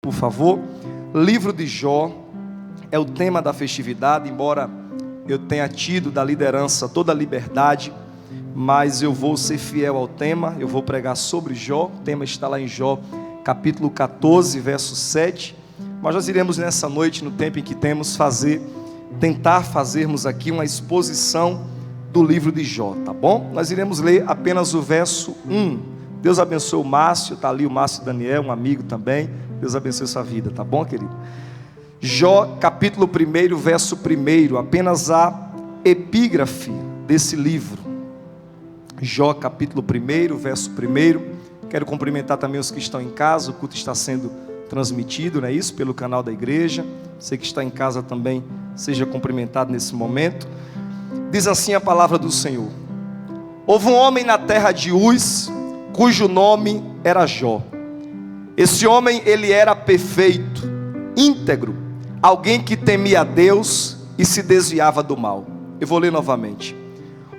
Por favor, livro de Jó é o tema da festividade, embora eu tenha tido da liderança toda a liberdade, mas eu vou ser fiel ao tema, eu vou pregar sobre Jó. O tema está lá em Jó, capítulo 14, verso 7, mas nós iremos nessa noite, no tempo em que temos, tentar fazermos aqui uma exposição do livro de Jó, tá bom? Nós iremos ler apenas o verso 1. Deus abençoe o Márcio, está ali o Márcio Daniel, um amigo também. Deus abençoe sua vida, tá bom, querido? Jó, capítulo 1, verso 1, apenas a epígrafe desse livro. Jó, capítulo 1, verso 1. Quero cumprimentar também os que estão em casa. O culto está sendo transmitido, não é isso? Pelo canal da igreja. Você que está em casa também, seja cumprimentado nesse momento. Diz assim a palavra do Senhor: houve um homem na terra de Uz, cujo nome era Jó. Esse homem, ele era perfeito, íntegro, alguém que temia a Deus e se desviava do mal. Eu vou ler novamente.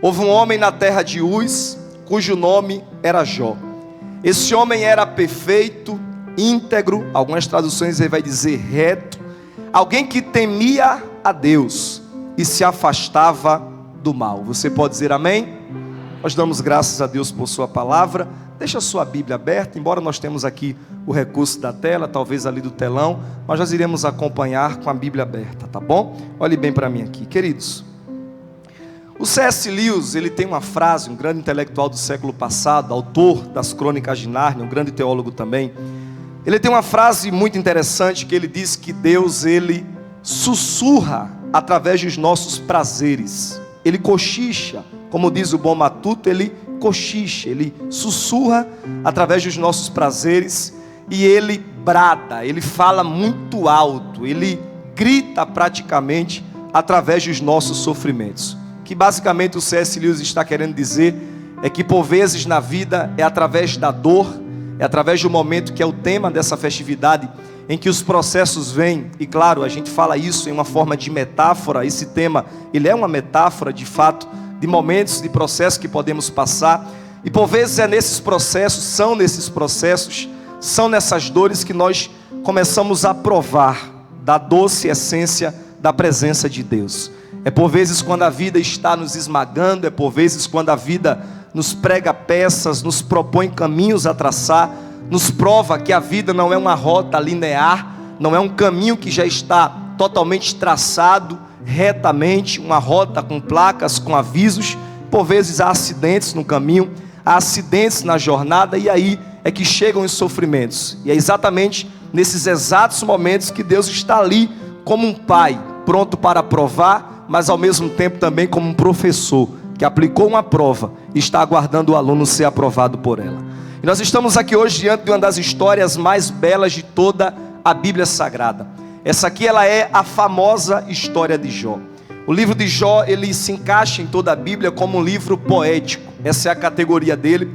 Houve um homem na terra de Uz, cujo nome era Jó. Esse homem era perfeito, íntegro, algumas traduções ele vai dizer reto, alguém que temia a Deus e se afastava do mal. Você pode dizer amém? Nós damos graças a Deus por sua palavra. Deixa a sua Bíblia aberta, embora nós temos aqui o recurso da tela, talvez ali do telão, mas nós iremos acompanhar com a Bíblia aberta, tá bom? Olhe bem para mim aqui, queridos. O C.S. Lewis, ele tem uma frase, um grande intelectual do século passado, autor das Crônicas de Nárnia, um grande teólogo também. Ele tem uma frase muito interessante que ele diz que Deus, ele sussurra através dos nossos prazeres. Ele cochicha, como diz o bom matuto, ele cochicha, ele sussurra através dos nossos prazeres e ele brada, ele fala muito alto, ele grita praticamente através dos nossos sofrimentos. Que basicamente o C.S. Lewis está querendo dizer é que por vezes na vida é através da dor, é através do momento que é o tema dessa festividade, em que os processos vêm, e claro, a gente fala isso em uma forma de metáfora. Esse tema, ele é uma metáfora de fato, de momentos, de processos que podemos passar, e por vezes é nesses processos, são nessas dores que nós começamos a provar da doce essência da presença de Deus. É por vezes quando a vida está nos esmagando, é por vezes quando a vida nos prega peças, nos propõe caminhos a traçar, nos prova que a vida não é uma rota linear, não é um caminho que já está totalmente traçado, retamente, uma rota com placas, com avisos. Por vezes há acidentes no caminho, há acidentes na jornada, e aí é que chegam os sofrimentos. E é exatamente nesses exatos momentos que Deus está ali como um pai, pronto para provar, mas ao mesmo tempo também como um professor que aplicou uma prova e está aguardando o aluno ser aprovado por ela. E nós estamos aqui hoje diante de uma das histórias mais belas de toda a Bíblia Sagrada. Essa aqui, ela é a famosa história de Jó. O livro de Jó, ele se encaixa em toda a Bíblia como um livro poético. Essa é a categoria dele.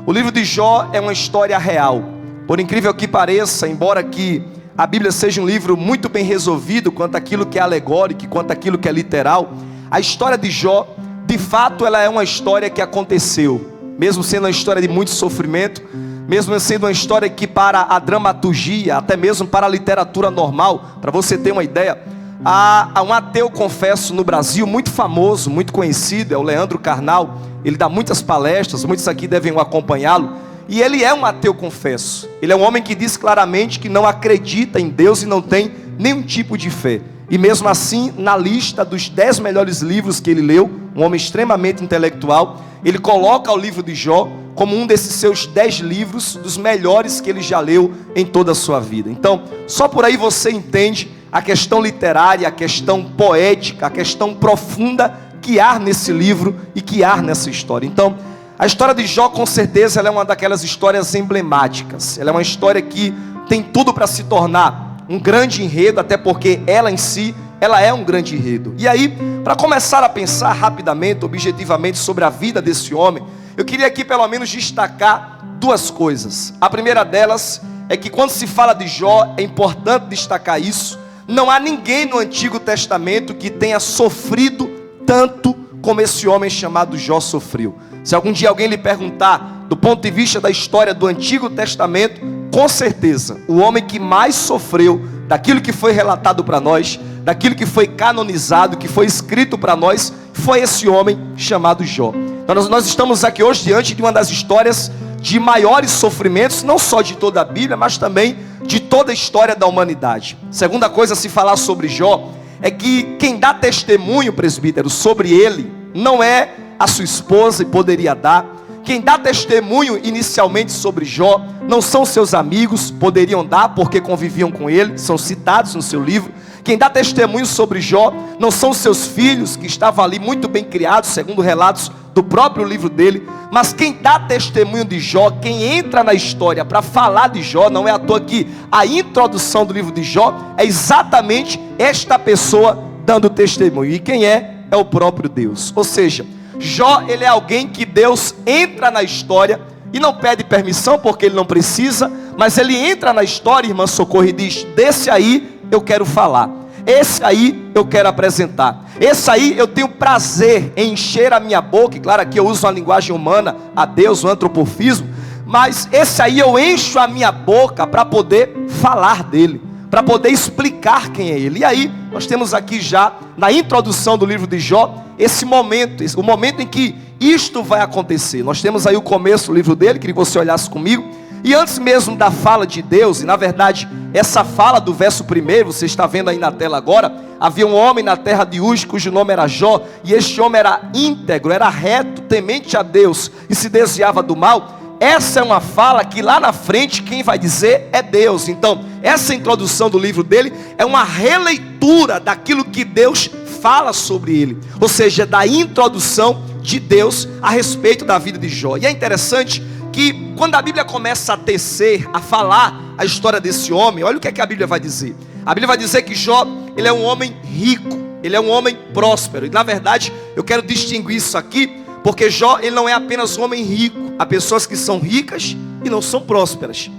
O livro de Jó é uma história real. Por incrível que pareça, embora que a Bíblia seja um livro muito bem resolvido quanto àquilo que é alegórico, quanto àquilo que é literal, a história de Jó, de fato, ela é uma história que aconteceu. Mesmo sendo uma história de muito sofrimento, mesmo sendo uma história que para a dramaturgia, até mesmo para a literatura normal, para você ter uma ideia, há um ateu, confesso, no Brasil, muito famoso, muito conhecido, é o Leandro Carnal. Ele dá muitas palestras, muitos aqui devem acompanhá-lo, e ele é um ateu, confesso. Ele é um homem que diz claramente que não acredita em Deus e não tem nenhum tipo de fé. E mesmo assim, na lista dos 10 melhores livros que ele leu, um homem extremamente intelectual, ele coloca o livro de Jó como um desses seus 10 livros, dos melhores que ele já leu em toda a sua vida. Então, só por aí você entende a questão literária, a questão poética, a questão profunda que há nesse livro e que há nessa história. Então, a história de Jó, com certeza, ela é uma daquelas histórias emblemáticas. Ela é uma história que tem tudo para se tornar um grande enredo, até porque ela em si, ela é um grande enredo. E aí, para começar a pensar rapidamente, objetivamente sobre a vida desse homem, eu queria aqui pelo menos destacar duas coisas. A primeira delas é que quando se fala de Jó, é importante destacar isso. Não há ninguém no Antigo Testamento que tenha sofrido tanto como esse homem chamado Jó sofreu. Se algum dia alguém lhe perguntar, do ponto de vista da história do Antigo Testamento, com certeza, o homem que mais sofreu daquilo que foi relatado para nós, daquilo que foi canonizado, que foi escrito para nós, foi esse homem chamado Jó. Então nós estamos aqui hoje diante de uma das histórias de maiores sofrimentos, não só de toda a Bíblia, mas também de toda a história da humanidade. Segunda coisa a se falar sobre Jó é que quem dá testemunho, presbítero, sobre ele, não é a sua esposa, e poderia dar. Quem dá testemunho inicialmente sobre Jó não são seus amigos, poderiam dar porque conviviam com ele, são citados no seu livro. Quem dá testemunho sobre Jó não são seus filhos, que estavam ali muito bem criados, segundo relatos do próprio livro dele. Mas quem dá testemunho de Jó, quem entra na história para falar de Jó, não é à toa que a introdução do livro de Jó é exatamente esta pessoa dando testemunho. E quem é? É o próprio Deus. Ou seja, Jó, ele é alguém que Deus entra na história e não pede permissão porque ele não precisa, mas ele entra na história, irmã Socorro, e diz: desse aí eu quero falar, esse aí eu quero apresentar, esse aí eu tenho prazer em encher a minha boca. E claro, aqui eu uso uma linguagem humana, a Deus, o antropomorfismo, mas esse aí eu encho a minha boca para poder falar dele, para poder explicar quem é ele. E aí nós temos aqui já na introdução do livro de Jó esse momento, o momento em que isto vai acontecer. Nós temos aí o começo do livro dele, queria que você olhasse comigo. E antes mesmo da fala de Deus, e na verdade essa fala do verso 1, você está vendo aí na tela agora, havia um homem na terra de Uz, cujo nome era Jó, e este homem era íntegro, era reto, temente a Deus, e se desviava do mal. Essa é uma fala que lá na frente quem vai dizer é Deus. Então essa introdução do livro dele é uma releitura daquilo que Deus fala sobre ele, ou seja, da introdução de Deus a respeito da vida de Jó. E é interessante que quando a Bíblia começa a tecer, a falar a história desse homem, olha o que é que a Bíblia vai dizer. A Bíblia vai dizer que Jó, ele é um homem rico, ele é um homem próspero. E na verdade, eu quero distinguir isso aqui, porque Jó, ele não é apenas um homem rico. Há pessoas que são ricas e não são prósperas.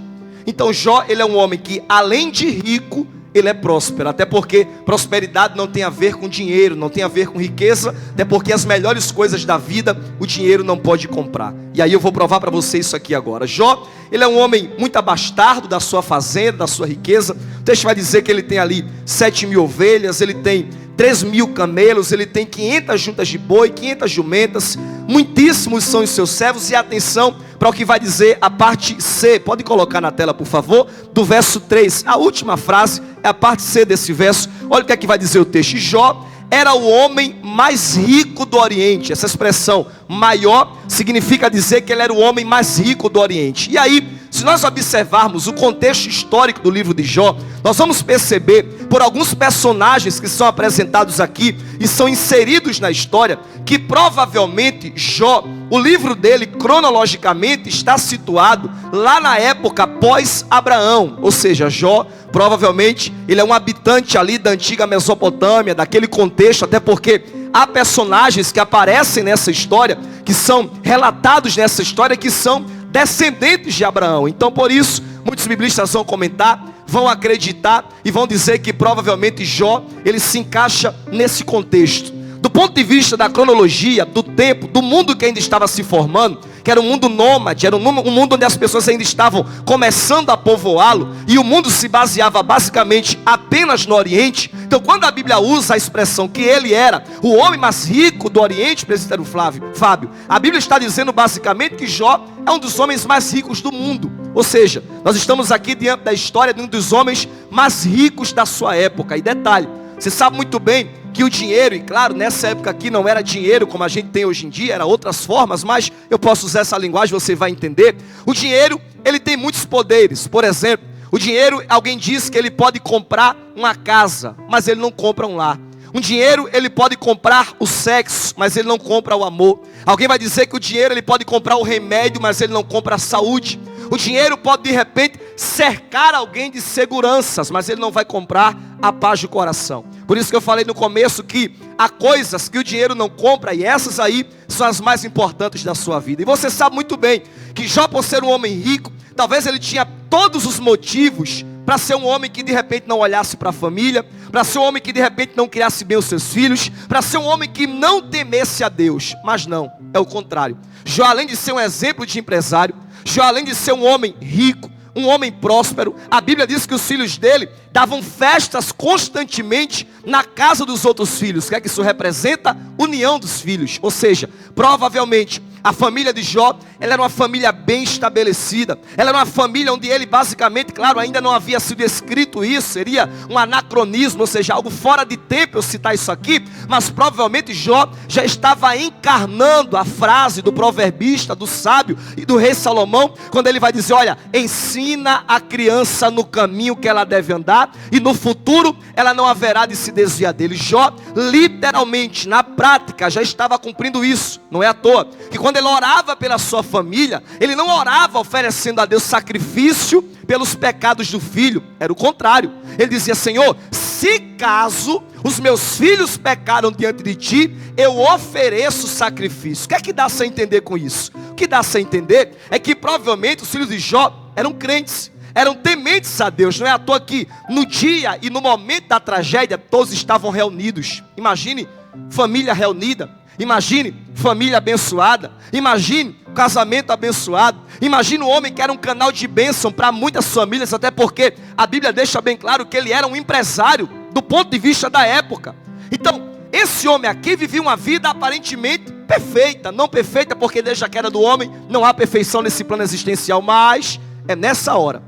Então Jó, ele é um homem que além de rico, ele é próspero, até porque prosperidade não tem a ver com dinheiro, não tem a ver com riqueza, até porque as melhores coisas da vida, o dinheiro não pode comprar. E aí eu vou provar para você isso aqui agora. Jó, ele é um homem muito abastado da sua fazenda, da sua riqueza. O texto vai dizer que ele tem ali 7.000 ovelhas, ele tem 3.000 camelos, ele tem 500 juntas de boi, 500 jumentas, muitíssimos são os seus servos. E atenção para o que vai dizer a parte C, pode colocar na tela por favor, do verso 3, a última frase é a parte C desse verso. Olha o que é que vai dizer o texto. Jó era o homem mais rico do Oriente. Essa expressão maior significa dizer que ele era o homem mais rico do Oriente. E aí, se nós observarmos o contexto histórico do livro de Jó, nós vamos perceber por alguns personagens que são apresentados aqui e são inseridos na história, que provavelmente Jó, o livro dele cronologicamente está situado lá na época pós-Abraão. Ou seja, Jó provavelmente ele é um habitante ali da antiga Mesopotâmia, daquele contexto, até porque há personagens que aparecem nessa história, que são relatados nessa história, que são descendentes de Abraão. Então por isso, muitos biblistas vão comentar, vão acreditar e vão dizer que provavelmente Jó, ele se encaixa nesse contexto. Do ponto de vista da cronologia, do tempo, do mundo que ainda estava se formando, que era um mundo nômade, era um mundo onde as pessoas ainda estavam começando a povoá-lo, e o mundo se baseava basicamente apenas no Oriente. Então quando a Bíblia usa a expressão que ele era o homem mais rico do Oriente, presbítero Fábio, a Bíblia está dizendo basicamente que Jó é um dos homens mais ricos do mundo. Ou seja, nós estamos aqui diante da história de um dos homens mais ricos da sua época. E detalhe, você sabe muito bem que o dinheiro, e claro, nessa época aqui não era dinheiro como a gente tem hoje em dia, era outras formas, mas eu posso usar essa linguagem, você vai entender. O dinheiro, ele tem muitos poderes. Por exemplo, o dinheiro, alguém diz que ele pode comprar uma casa, mas ele não compra um lar. Um dinheiro, ele pode comprar o sexo, mas ele não compra o amor. Alguém vai dizer que o dinheiro, ele pode comprar o remédio, mas ele não compra a saúde. O dinheiro pode de repente cercar alguém de seguranças, mas ele não vai comprar a paz do coração. Por isso que eu falei no começo que há coisas que o dinheiro não compra, e essas aí são as mais importantes da sua vida. E você sabe muito bem que Jó, por ser um homem rico, talvez ele tinha todos os motivos para ser um homem que de repente não olhasse para a família, para ser um homem que de repente não criasse bem os seus filhos, para ser um homem que não temesse a Deus. Mas não, é o contrário. Jó, além de ser um exemplo de empresário, Jó, além de ser um homem rico, um homem próspero. A Bíblia diz que os filhos dele davam festas constantemente na casa dos outros filhos. O que é que isso representa? União dos filhos. Ou seja, provavelmente a família de Jó, ela era uma família bem estabelecida. Ela era uma família onde ele basicamente, claro, ainda não havia sido escrito isso. Seria um anacronismo, ou seja, algo fora de tempo eu citar isso aqui. Mas provavelmente Jó já estava encarnando a frase do proverbista, do sábio e do rei Salomão, quando ele vai dizer, olha, ensina a criança no caminho que ela deve andar, e no futuro ela não haverá de se desviar dele. Jó, literalmente, na prática, já estava cumprindo isso. Não é à toa que quando ele orava pela sua família, ele não orava oferecendo a Deus sacrifício pelos pecados do filho. Era o contrário. Ele dizia, Senhor, se caso os meus filhos pecaram diante de ti, eu ofereço sacrifício. O que é que dá-se a entender com isso? O que dá-se a entender é que provavelmente os filhos de Jó eram crentes, eram tementes a Deus. Não é à toa que no dia e no momento da tragédia todos estavam reunidos. Imagine família reunida, imagine família abençoada, imagine casamento abençoado, imagine um homem que era um canal de bênção para muitas famílias, até porque a Bíblia deixa bem claro que ele era um empresário do ponto de vista da época. Então, esse homem aqui vivia uma vida aparentemente perfeita, não perfeita porque desde a queda do homem não há perfeição nesse plano existencial, mas é nessa hora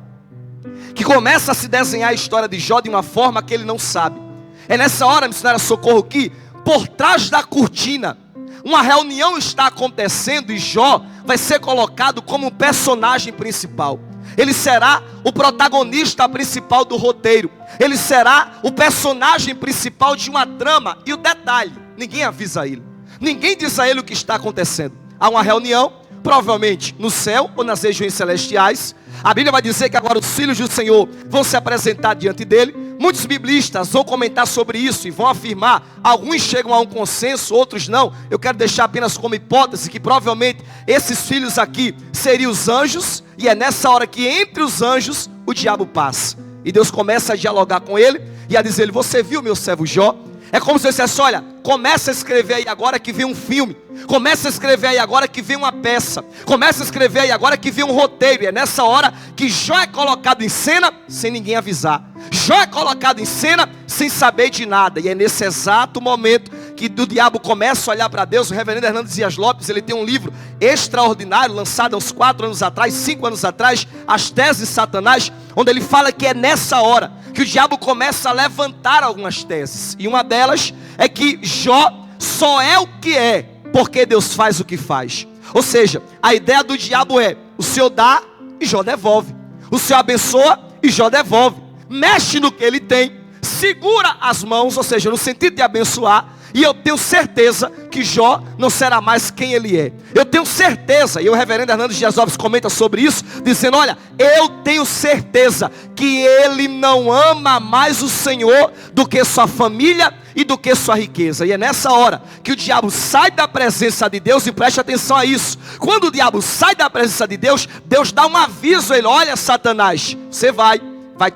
que começa a se desenhar a história de Jó de uma forma que ele não sabe. É nessa hora, missionária Socorro, que por trás da cortina uma reunião está acontecendo e Jó vai ser colocado como personagem principal. Ele será o protagonista principal do roteiro. Ele será o personagem principal de uma trama. E o detalhe, ninguém avisa ele, ninguém diz a ele o que está acontecendo. Há uma reunião, provavelmente no céu ou nas regiões celestiais. A Bíblia vai dizer que agora os filhos do Senhor vão se apresentar diante dele. Muitos biblistas vão comentar sobre isso e vão afirmar, alguns chegam a um consenso, outros não. Eu quero deixar apenas como hipótese que provavelmente esses filhos aqui seriam os anjos, e é nessa hora que entre os anjos o diabo passa. E Deus começa a dialogar com ele e a dizer, você viu meu servo Jó? É como se eu dissesse, olha, começa a escrever aí agora que vem um filme. Começa a escrever aí agora que vem uma peça. Começa a escrever aí agora que vem um roteiro. E é nessa hora que Jó é colocado em cena sem ninguém avisar. Jó é colocado em cena sem saber de nada. E é nesse exato momento que o diabo começa a olhar para Deus. O reverendo Hernandes Dias Lopes, ele tem um livro extraordinário, lançado há uns 4 anos atrás, 5 anos atrás, As Teses de Satanás, onde ele fala que é nessa hora que o diabo começa a levantar algumas teses. E uma delas é que Jó só é o que é porque Deus faz o que faz. Ou seja, a ideia do diabo é, o Senhor dá e Jó devolve. O Senhor abençoa e Jó devolve. Mexe no que ele tem, segura as mãos, ou seja, no sentido de abençoar. E eu tenho certeza que Jó não será mais quem ele é. Eu tenho certeza, e o reverendo Hernandes Dias Lopes comenta sobre isso, dizendo, olha, eu tenho certeza que ele não ama mais o Senhor do que sua família e do que sua riqueza. E é nessa hora que o diabo sai da presença de Deus, e preste atenção a isso. Quando o diabo sai da presença de Deus, Deus dá um aviso a ele, olha Satanás, você vai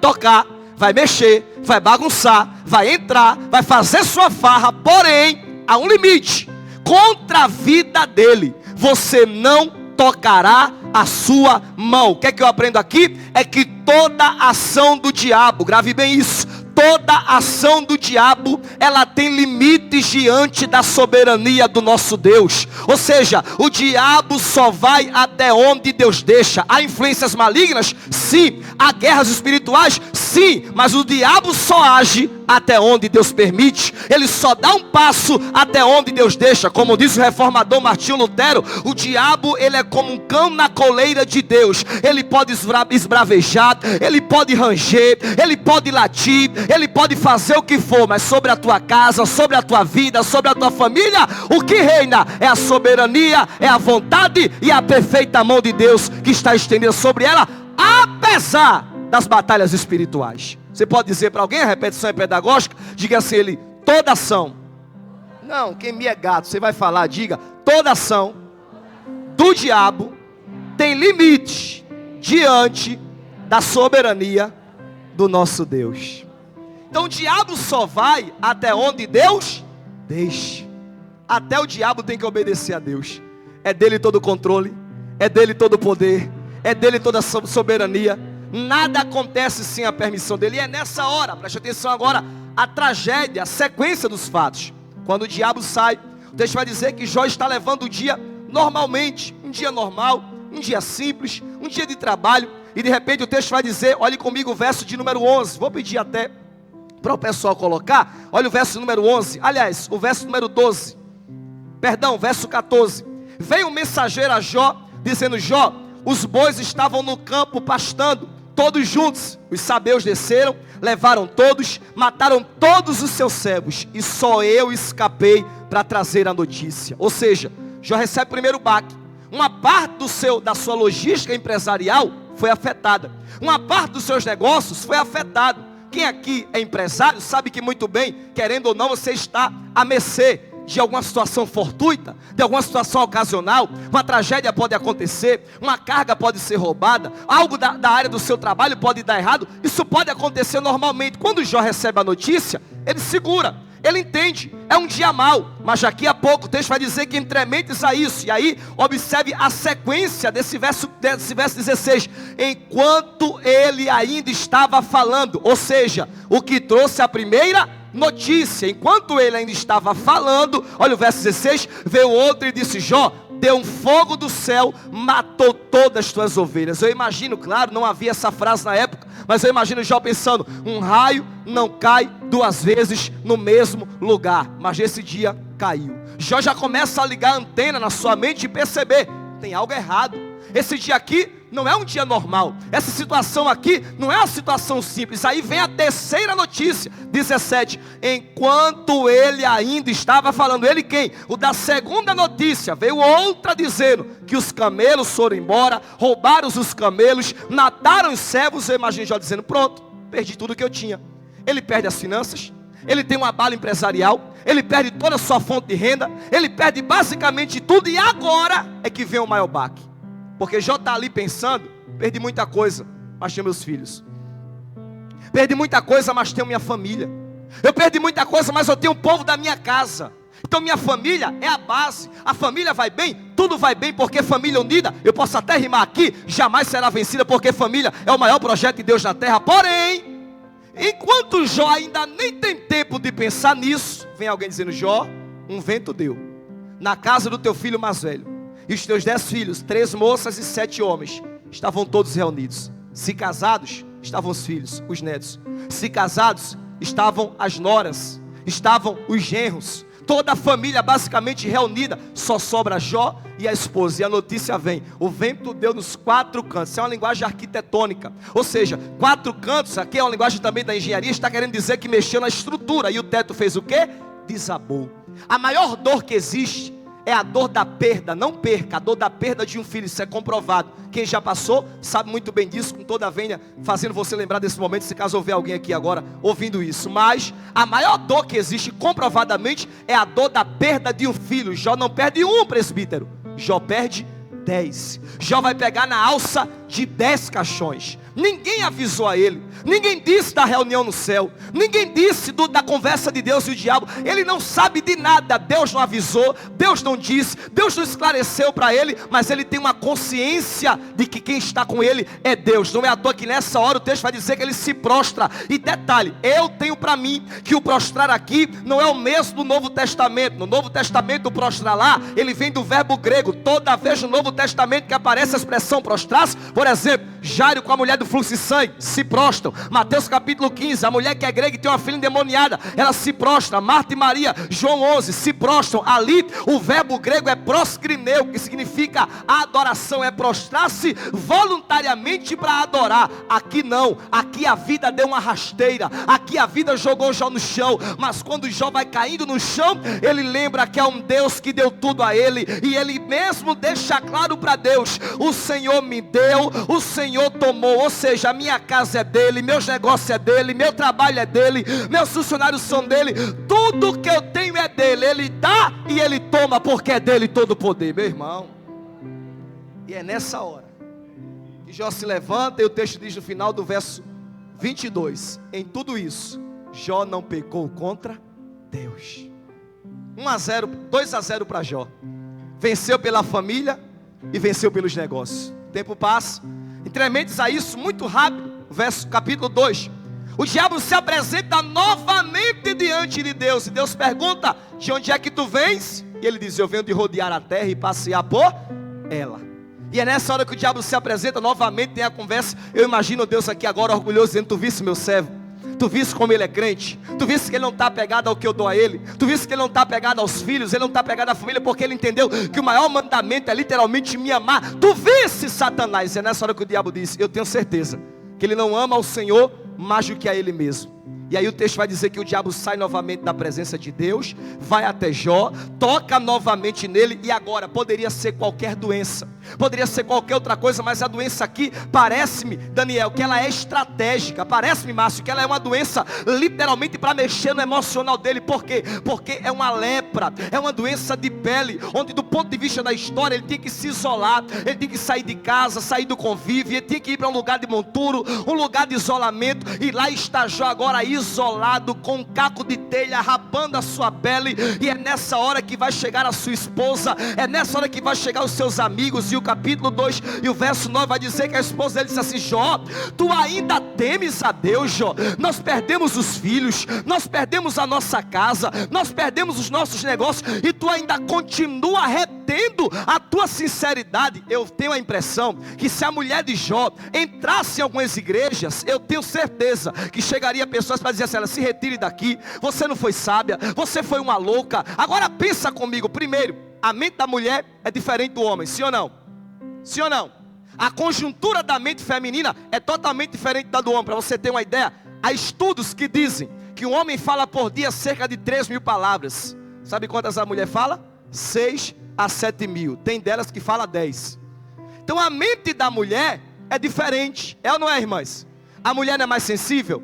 tocar, vai mexer, vai bagunçar, vai entrar, vai fazer sua farra, porém, há um limite. Contra a vida dele, você não tocará a sua mão. O que é que eu aprendo aqui? É que toda ação do diabo, grave bem isso, toda ação do diabo, ela tem limites diante da soberania do nosso Deus. Ou seja, o diabo só vai até onde Deus deixa. Há influências malignas? Sim. Há guerras espirituais? Sim. Mas o diabo só age até onde Deus permite. Ele só dá um passo até onde Deus deixa. Como diz o reformador Martinho Lutero, o diabo, ele é como um cão na coleira de Deus. Ele pode esbravejar, ele pode ranger, ele pode latir, ele pode fazer o que for, mas sobre a tua casa, sobre a tua vida, sobre a tua família, o que reina é a soberania, é a vontade e a perfeita mão de Deus que está estendida sobre ela, apesar das batalhas espirituais. Você pode dizer para alguém, a repetição é pedagógica, diga assim ele, toda ação, não, quem me é gato, você vai falar, diga, toda ação do diabo tem limite diante da soberania do nosso Deus. Então o diabo só vai até onde Deus deixe. Até o diabo tem que obedecer a Deus. É dele todo o controle, é dele todo o poder, é dele toda a soberania. Nada acontece sem a permissão dele. E é nessa hora, preste atenção agora, a tragédia, a sequência dos fatos. Quando o diabo sai, o texto vai dizer que Jó está levando o dia normalmente, um dia normal, um dia simples, um dia de trabalho. E de repente o texto vai dizer, olhe comigo o verso de número 11, vou pedir até para o pessoal colocar, olha o verso número 11, aliás, o verso número 12, perdão, verso 14. Veio um mensageiro a Jó, dizendo: Jó, os bois estavam no campo pastando, todos juntos. Os sabeus desceram, levaram todos, mataram todos os seus servos, e só eu escapei para trazer a notícia. Ou seja, Jó recebe o primeiro baque. Uma parte da sua logística empresarial foi afetada. Uma parte dos seus negócios foi afetada. Quem aqui é empresário sabe que muito bem, querendo ou não, você está à mercê de alguma situação fortuita, de alguma situação ocasional. Uma tragédia pode acontecer, uma carga pode ser roubada, algo da área do seu trabalho pode dar errado. Isso pode acontecer normalmente. Quando Jó recebe a notícia, ele segura, ele entende, é um dia mau, mas daqui a pouco o texto vai dizer que entre mentes a isso. E aí observe a sequência desse verso 16, enquanto ele ainda estava falando, ou seja, o que trouxe a primeira notícia, enquanto ele ainda estava falando, olha o verso 16, veio outro e disse: Jó, deu um fogo do céu, matou todas as tuas ovelhas. Eu imagino, claro, não havia essa frase na época, mas eu imagino Jó pensando: um raio não cai duas vezes no mesmo lugar, mas esse dia caiu. Jó já começa a ligar a antena na sua mente e perceber, tem algo errado. Esse dia aqui não é um dia normal. Essa situação aqui não é uma situação simples. Aí vem a terceira notícia, 17. Enquanto ele ainda estava falando, ele quem? O da segunda notícia. Veio outra dizendo que os camelos foram embora, roubaram os camelos, mataram os servos. Eu imagino Jó dizendo: pronto, perdi tudo que eu tinha. Ele perde as finanças, ele tem um abalo empresarial, ele perde toda a sua fonte de renda, ele perde basicamente tudo. E agora é que vem o maior baque. Porque Jó está ali pensando: perdi muita coisa, mas tenho meus filhos. Perdi muita coisa, mas tenho minha família. Eu perdi muita coisa, mas eu tenho o povo da minha casa. Então minha família é a base. A família vai bem, tudo vai bem, porque família unida, eu posso até rimar aqui, jamais será vencida, porque família é o maior projeto de Deus na terra. Porém, enquanto Jó ainda nem tem tempo de pensar nisso, vem alguém dizendo: Jó, um vento deu na casa do teu filho mais velho. E os teus 10 filhos, 3 moças e 7 homens, estavam todos reunidos. Se casados, estavam os filhos, os netos. Se casados, estavam as noras, estavam os genros. Toda a família basicamente reunida. Só sobra Jó e a esposa. E a notícia vem: o vento deu nos 4 cantos. Isso é uma linguagem arquitetônica. Ou seja, 4 cantos, aqui é uma linguagem também da engenharia, está querendo dizer que mexeu na estrutura. E o teto fez o quê? Desabou. A maior dor que existe é a dor da perda. Não perca, a dor da perda de um filho. Isso é comprovado. Quem já passou sabe muito bem disso, com toda a vênia, fazendo você lembrar desse momento, se caso houver alguém aqui agora ouvindo isso. Mas a maior dor que existe comprovadamente é a dor da perda de um filho. Jó não perde um, presbítero, Jó perde 10. Jó vai pegar na alça de 10 caixões. Ninguém avisou a ele, ninguém disse da reunião no céu, ninguém disse da conversa de Deus e o diabo. Ele não sabe de nada. Deus não avisou, Deus não disse, Deus não esclareceu para ele. Mas ele tem uma consciência de que quem está com ele é Deus. Não é à toa que nessa hora o texto vai dizer que ele se prostra. E detalhe, eu tenho para mim que o prostrar aqui não é o mesmo do Novo Testamento. No Novo Testamento o prostrar lá, ele vem do verbo grego. Toda vez no Novo Testamento que aparece a expressão prostrar-se, por exemplo, Jairo com a mulher do fluxo de sangue, se prostram. Mateus capítulo 15, a mulher que é grega e tem uma filha endemoniada, ela se prostra. Marta e Maria, João 11, se prostram. Ali o verbo grego é proscrineu, que significa adoração, é prostrar-se voluntariamente para adorar. Aqui não, aqui a vida deu uma rasteira, aqui a vida jogou Jó no chão. Mas quando Jó vai caindo no chão, ele lembra que é um Deus que deu tudo a ele, e ele mesmo deixa claro para Deus: o Senhor me deu, o Senhor tomou. Ou seja, a minha casa é dele, meus negócios é dele, meu trabalho é dele, meus funcionários são dele, tudo que eu tenho é dele. Ele dá e ele toma, porque é dele todo o poder, meu irmão. E é nessa hora que Jó se levanta, e o texto diz no final do verso 22: em tudo isso Jó não pecou contra Deus. 2-0 para Jó. Venceu pela família e venceu pelos negócios. O tempo passa. Entrementes a isso, muito rápido, verso capítulo 2. O diabo se apresenta novamente diante de Deus. E Deus pergunta: de onde é que tu vens? E ele diz: eu venho de rodear a terra e passear por ela. E é nessa hora que o diabo se apresenta novamente, tem a conversa. Eu imagino Deus aqui agora orgulhoso, dizendo: tu viste meu servo? Tu viste como ele é crente? Tu viste que ele não está apegado ao que eu dou a ele? Tu viste que ele não está apegado aos filhos? Ele não está apegado à família, porque ele entendeu que o maior mandamento é literalmente me amar. Tu viste, Satanás? E é nessa hora que o diabo disse: eu tenho certeza que ele não ama ao Senhor mais do que a ele mesmo. E aí o texto vai dizer que o diabo sai novamente da presença de Deus, vai até Jó, toca novamente nele. E agora poderia ser qualquer doença, poderia ser qualquer outra coisa, mas a doença aqui parece-me, Daniel, que ela é estratégica. Parece-me, Márcio, que ela é uma doença literalmente para mexer no emocional dele. Por quê? Porque é uma lepra, é uma doença de pele, onde do ponto de vista da história ele tinha que se isolar, ele tinha que sair de casa, sair do convívio, ele tinha que ir para um lugar de monturo, um lugar de isolamento. E lá está Jó agora isolado, com um caco de telha rapando a sua pele. E é nessa hora que vai chegar a sua esposa, é nessa hora que vai chegar os seus amigos. E o capítulo 2 e o verso 9 vai dizer que a esposa dele disse assim: Jó, tu ainda temes a Deus, Jó? Nós perdemos os filhos, nós perdemos a nossa casa, nós perdemos os nossos negócios, e tu ainda continua retendo a tua sinceridade. Eu tenho a impressão que se a mulher de Jó entrasse em algumas igrejas, eu tenho certeza que chegaria pessoas para dizer assim: ela se retire daqui, você não foi sábia, você foi uma louca. Agora pensa comigo, primeiro, a mente da mulher é diferente do homem, sim ou não? Sim ou não? A conjuntura da mente feminina é totalmente diferente da do homem. Para você ter uma ideia, há estudos que dizem que o homem fala por dia cerca de 3.000 palavras. Sabe quantas a mulher fala? 6 a 7.000. Tem delas que fala 10. Então a mente da mulher é diferente. É ou não é, irmãs? A mulher não é mais sensível?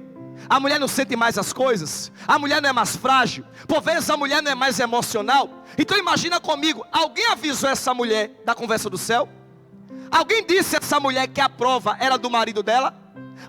A mulher não sente mais as coisas? A mulher não é mais frágil? Por vezes a mulher não é mais emocional? Então imagina comigo, alguém avisou essa mulher da conversa do céu? Alguém disse a essa mulher que a prova era do marido dela?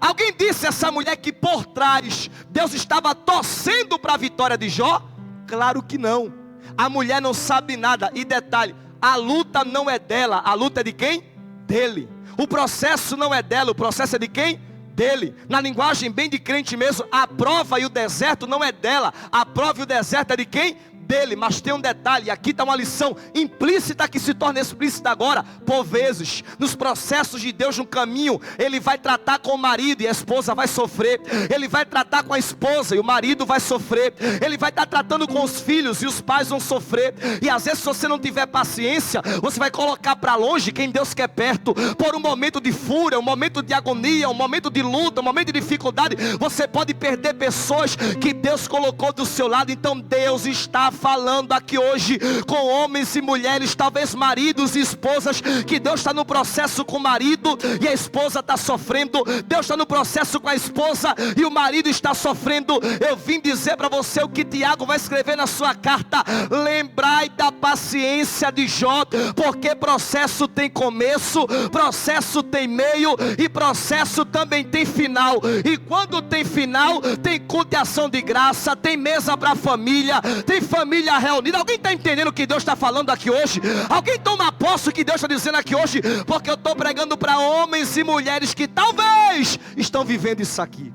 Alguém disse a essa mulher que por trás Deus estava torcendo para a vitória de Jó? Claro que não. A mulher não sabe nada. E detalhe, a luta não é dela, a luta é de quem? Dele. O processo não é dela, o processo é de quem? Dele. Na linguagem bem de crente mesmo, a prova e o deserto não é dela, a prova e o deserto é de quem? Dele. Mas tem um detalhe, aqui está uma lição implícita que se torna explícita agora. Por vezes, nos processos de Deus no caminho, Ele vai tratar com o marido e a esposa vai sofrer. Ele vai tratar com a esposa e o marido vai sofrer. Ele vai estar tratando com os filhos e os pais vão sofrer. E às vezes, se você não tiver paciência, você vai colocar para longe quem Deus quer perto. Por um momento de fúria, um momento de agonia, um momento de luta, um momento de dificuldade, você pode perder pessoas que Deus colocou do seu lado. Então Deus está falando aqui hoje com homens e mulheres, talvez maridos e esposas, que Deus está no processo com o marido e a esposa está sofrendo. Deus está no processo com a esposa e o marido está sofrendo. Eu vim dizer para você o que Tiago vai escrever na sua carta: lembrai da paciência de Jó, porque processo tem começo, processo tem meio e processo também tem final. E quando tem final, tem culto de ação de graça, tem mesa para a família, tem família reunida. Alguém está entendendo o que Deus está falando aqui hoje? Alguém toma posse o que Deus está dizendo aqui hoje? Porque eu estou pregando para homens e mulheres que talvez estão vivendo isso aqui.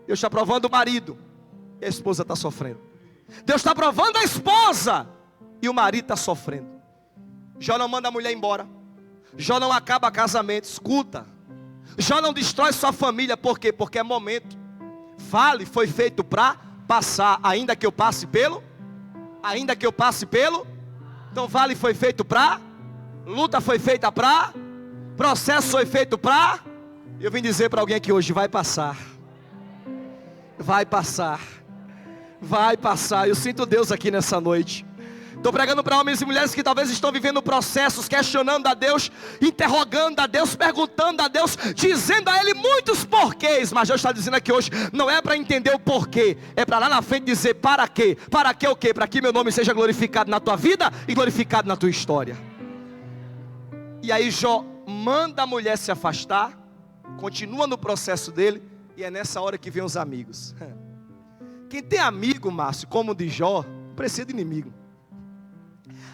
Deus está provando o marido e a esposa está sofrendo. Deus está provando a esposa e o marido está sofrendo. Jó não manda a mulher embora. Jó não acaba casamento. Escuta, Jó não destrói sua família. Por quê? Porque é momento. Vale foi feito para passar. Ainda que eu passe pelo, então vale foi feito para, luta foi feita para, processo foi feito para. Eu vim dizer para alguém aqui hoje: vai passar. Vai passar. Vai passar. Eu sinto Deus aqui nessa noite. Estou pregando para homens e mulheres que talvez estão vivendo processos, questionando a Deus, interrogando a Deus, perguntando a Deus, dizendo a Ele muitos porquês. Mas Deus está dizendo aqui hoje, não é para entender o porquê, é para lá na frente dizer para quê. Para quê o quê? Para que meu nome seja glorificado na tua vida e glorificado na tua história. E aí Jó manda a mulher se afastar, continua no processo dele, e é nessa hora que vem os amigos. Quem tem amigo, Márcio, como o de Jó, não precisa de inimigo.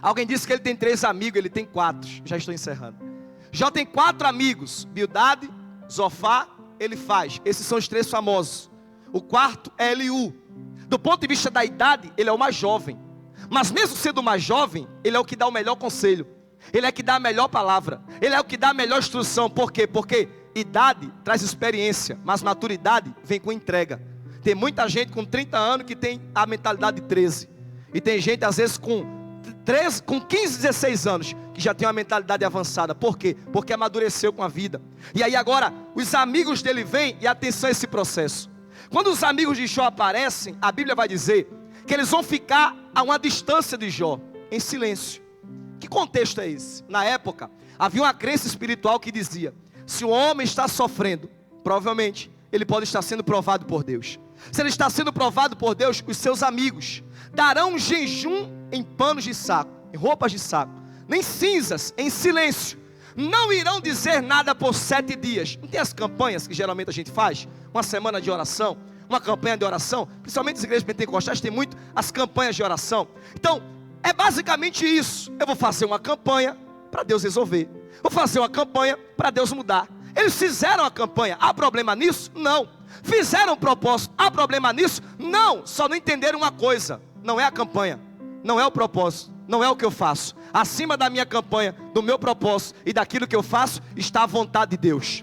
Alguém disse que ele tem 3 amigos, ele tem 4. Já estou encerrando. Jó tem 4 amigos: Bildade, Zofar, Elifaz. Esses são os 3 famosos. O quarto é Eliú. Do ponto de vista da idade, ele é o mais jovem. Mas mesmo sendo o mais jovem, ele é o que dá o melhor conselho. Ele é o que dá a melhor palavra. Ele é o que dá a melhor instrução. Por quê? Porque idade traz experiência, mas maturidade vem com entrega. Tem muita gente com 30 anos que tem a mentalidade de 13. E tem gente às vezes com 15, 16 anos que já tem uma mentalidade avançada. Por quê? Porque amadureceu com a vida. E aí agora, os amigos dele vêm, e atenção a esse processo. Quando os amigos de Jó aparecem, a Bíblia vai dizer que eles vão ficar a uma distância de Jó, em silêncio. Que contexto é esse? Na época, havia uma crença espiritual que dizia: se o homem está sofrendo, provavelmente ele pode estar sendo provado por Deus. Se ele está sendo provado por Deus, os seus amigos darão um jejum em panos de saco, em roupas de saco, nem cinzas, em silêncio. Não irão dizer nada por 7 dias. Não tem as campanhas que geralmente a gente faz? Uma semana de oração, uma campanha de oração. Principalmente as igrejas pentecostais tem muito as campanhas de oração. Então, é basicamente isso. Eu vou fazer uma campanha para Deus resolver. Vou fazer uma campanha para Deus mudar. Eles fizeram a campanha. Há problema nisso? Não. Fizeram um propósito. Há problema nisso? Não. Só não entenderam uma coisa. Não é a campanha. Não é o propósito. Não é o que eu faço. Acima da minha campanha, do meu propósito e daquilo que eu faço, está a vontade de Deus.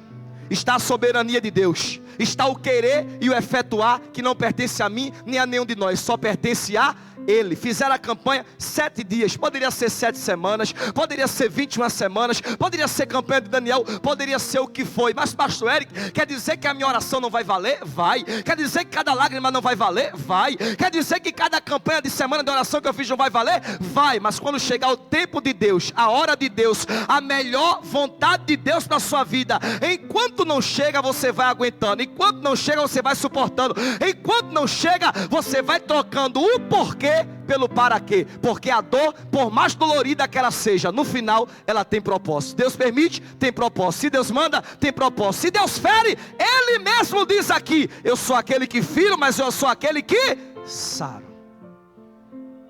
Está a soberania de Deus. Está o querer e o efetuar, que não pertence a mim nem a nenhum de nós. Só pertence a Ele. Fizeram a campanha 7 dias. Poderia ser 7 semanas. Poderia ser 21 semanas. Poderia ser campanha de Daniel. Poderia ser o que foi. Mas pastor Eric, quer dizer que a minha oração não vai valer? Vai. Quer dizer que cada lágrima não vai valer? Vai. Quer dizer que cada campanha de semana de oração que eu fiz não vai valer? Vai. Mas quando chegar o tempo de Deus, a hora de Deus, a melhor vontade de Deus para a sua vida, enquanto não chega, você vai aguentando. Enquanto não chega, você vai suportando. Enquanto não chega, você vai trocando o porquê pelo para quê. Porque a dor, por mais dolorida que ela seja, no final ela tem propósito. Deus permite, tem propósito. Se Deus manda, tem propósito. Se Deus fere, Ele mesmo diz aqui: eu sou aquele que firo, mas eu sou aquele que saro.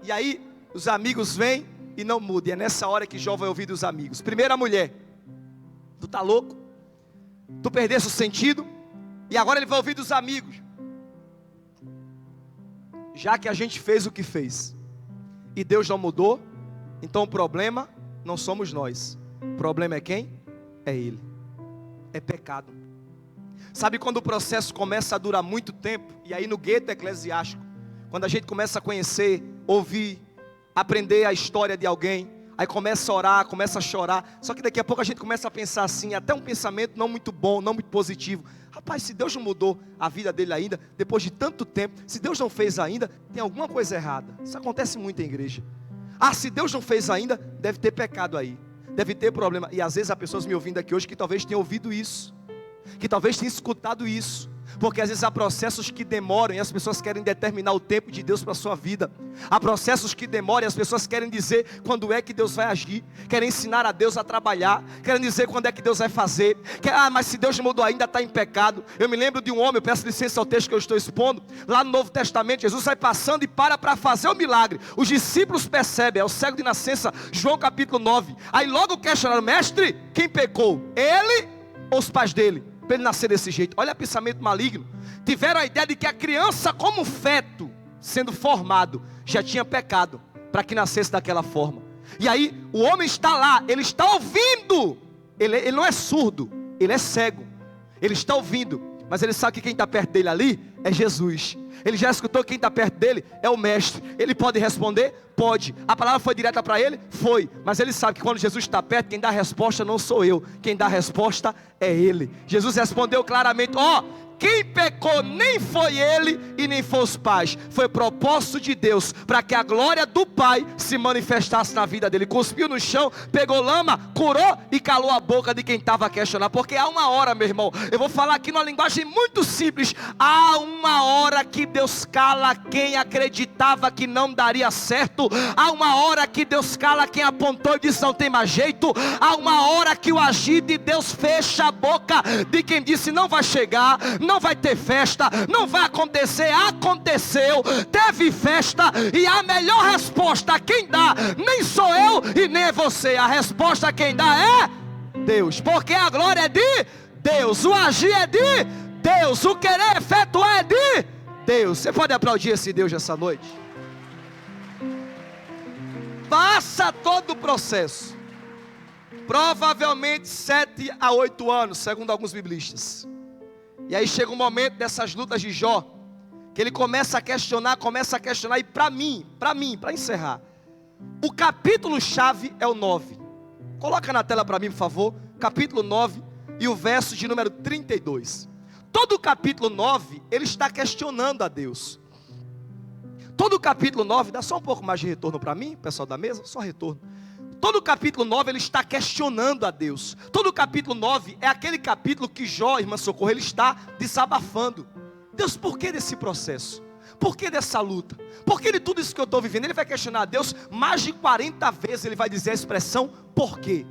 E aí os amigos vêm e não mudam. E é nessa hora que Jó vai ouvir dos amigos. Primeira mulher: tu tá louco? Tu perdeste o sentido? E agora ele vai ouvir dos amigos: já que a gente fez o que fez e Deus não mudou, então o problema não somos nós. O problema é quem? É Ele. É pecado. Sabe quando o processo começa a durar muito tempo? E aí no gueto eclesiástico, quando a gente começa a conhecer, ouvir, aprender a história de alguém, aí começa a orar, começa a chorar. Só que daqui a pouco a gente começa a pensar assim, até um pensamento não muito bom, não muito positivo: rapaz, se Deus não mudou a vida dele ainda, depois de tanto tempo, se Deus não fez ainda, tem alguma coisa errada. Isso acontece muito em igreja. Ah, se Deus não fez ainda, deve ter pecado aí, deve ter problema. E às vezes há pessoas me ouvindo aqui hoje que talvez tenham ouvido isso, que talvez tenham escutado isso. Porque às vezes há processos que demoram e as pessoas querem determinar o tempo de Deus para a sua vida. Há processos que demoram e as pessoas querem dizer quando é que Deus vai agir. Querem ensinar a Deus a trabalhar. Querem dizer quando é que Deus vai fazer. Mas se Deus não mudou ainda, está em pecado. Eu me lembro de um homem, eu peço licença ao texto que eu estou expondo. Lá no Novo Testamento, Jesus vai passando e para fazer o milagre. Os discípulos percebem, é o cego de nascença, João capítulo 9. Aí logo questionaram: mestre, quem pecou? Ele ou os pais dele? Para ele nascer desse jeito. Olha o pensamento maligno. Tiveram a ideia de que a criança, como feto, sendo formado, já tinha pecado, para que nascesse daquela forma. E aí o homem está lá, ele está ouvindo. Ele não é surdo, ele é cego. Ele está ouvindo, mas ele sabe que quem está perto dele ali é Jesus. Ele já escutou que quem está perto dele é o mestre. Ele pode responder? Pode. A palavra foi direta para ele? Foi. Mas ele sabe que quando Jesus está perto, quem dá a resposta não sou eu. Quem dá a resposta é Ele. Jesus respondeu claramente: quem pecou nem foi ele e nem foi os pais. Foi propósito de Deus para que a glória do Pai se manifestasse na vida dele. Cuspiu no chão, pegou lama, curou e calou a boca de quem estava a questionar. Porque há uma hora, meu irmão, eu vou falar aqui numa linguagem muito simples. Há uma hora que Deus cala quem acreditava que não daria certo. Há uma hora que Deus cala quem apontou e disse não tem mais jeito. Há uma hora que o agir de Deus fecha a boca de quem disse não vai chegar, não vai ter festa, não vai acontecer. Aconteceu, teve festa. E a melhor resposta quem dá nem sou eu e nem é você. A resposta quem dá é Deus, porque a glória é de Deus. O agir é de Deus. O querer efetuar é de Deus. Você pode aplaudir esse Deus essa noite? Passa todo o processo. Provavelmente 7 a 8 anos, segundo alguns biblistas. E aí chega um momento dessas lutas de Jó, que ele começa a questionar, e para encerrar, o capítulo chave é o 9. Coloca na tela para mim, por favor, capítulo 9 e o verso de número 32. Todo o capítulo 9, ele está questionando a Deus. Todo o capítulo 9, dá só um pouco mais de retorno para mim, pessoal da mesa, só retorno. Todo o capítulo 9, ele está questionando a Deus. Todo o capítulo 9 é aquele capítulo que Jó, irmã Socorro, ele está desabafando. Deus, por que desse processo? Por que dessa luta? Por que de tudo isso que eu estou vivendo? Ele vai questionar a Deus mais de 40 vezes, ele vai dizer a expressão, por quê?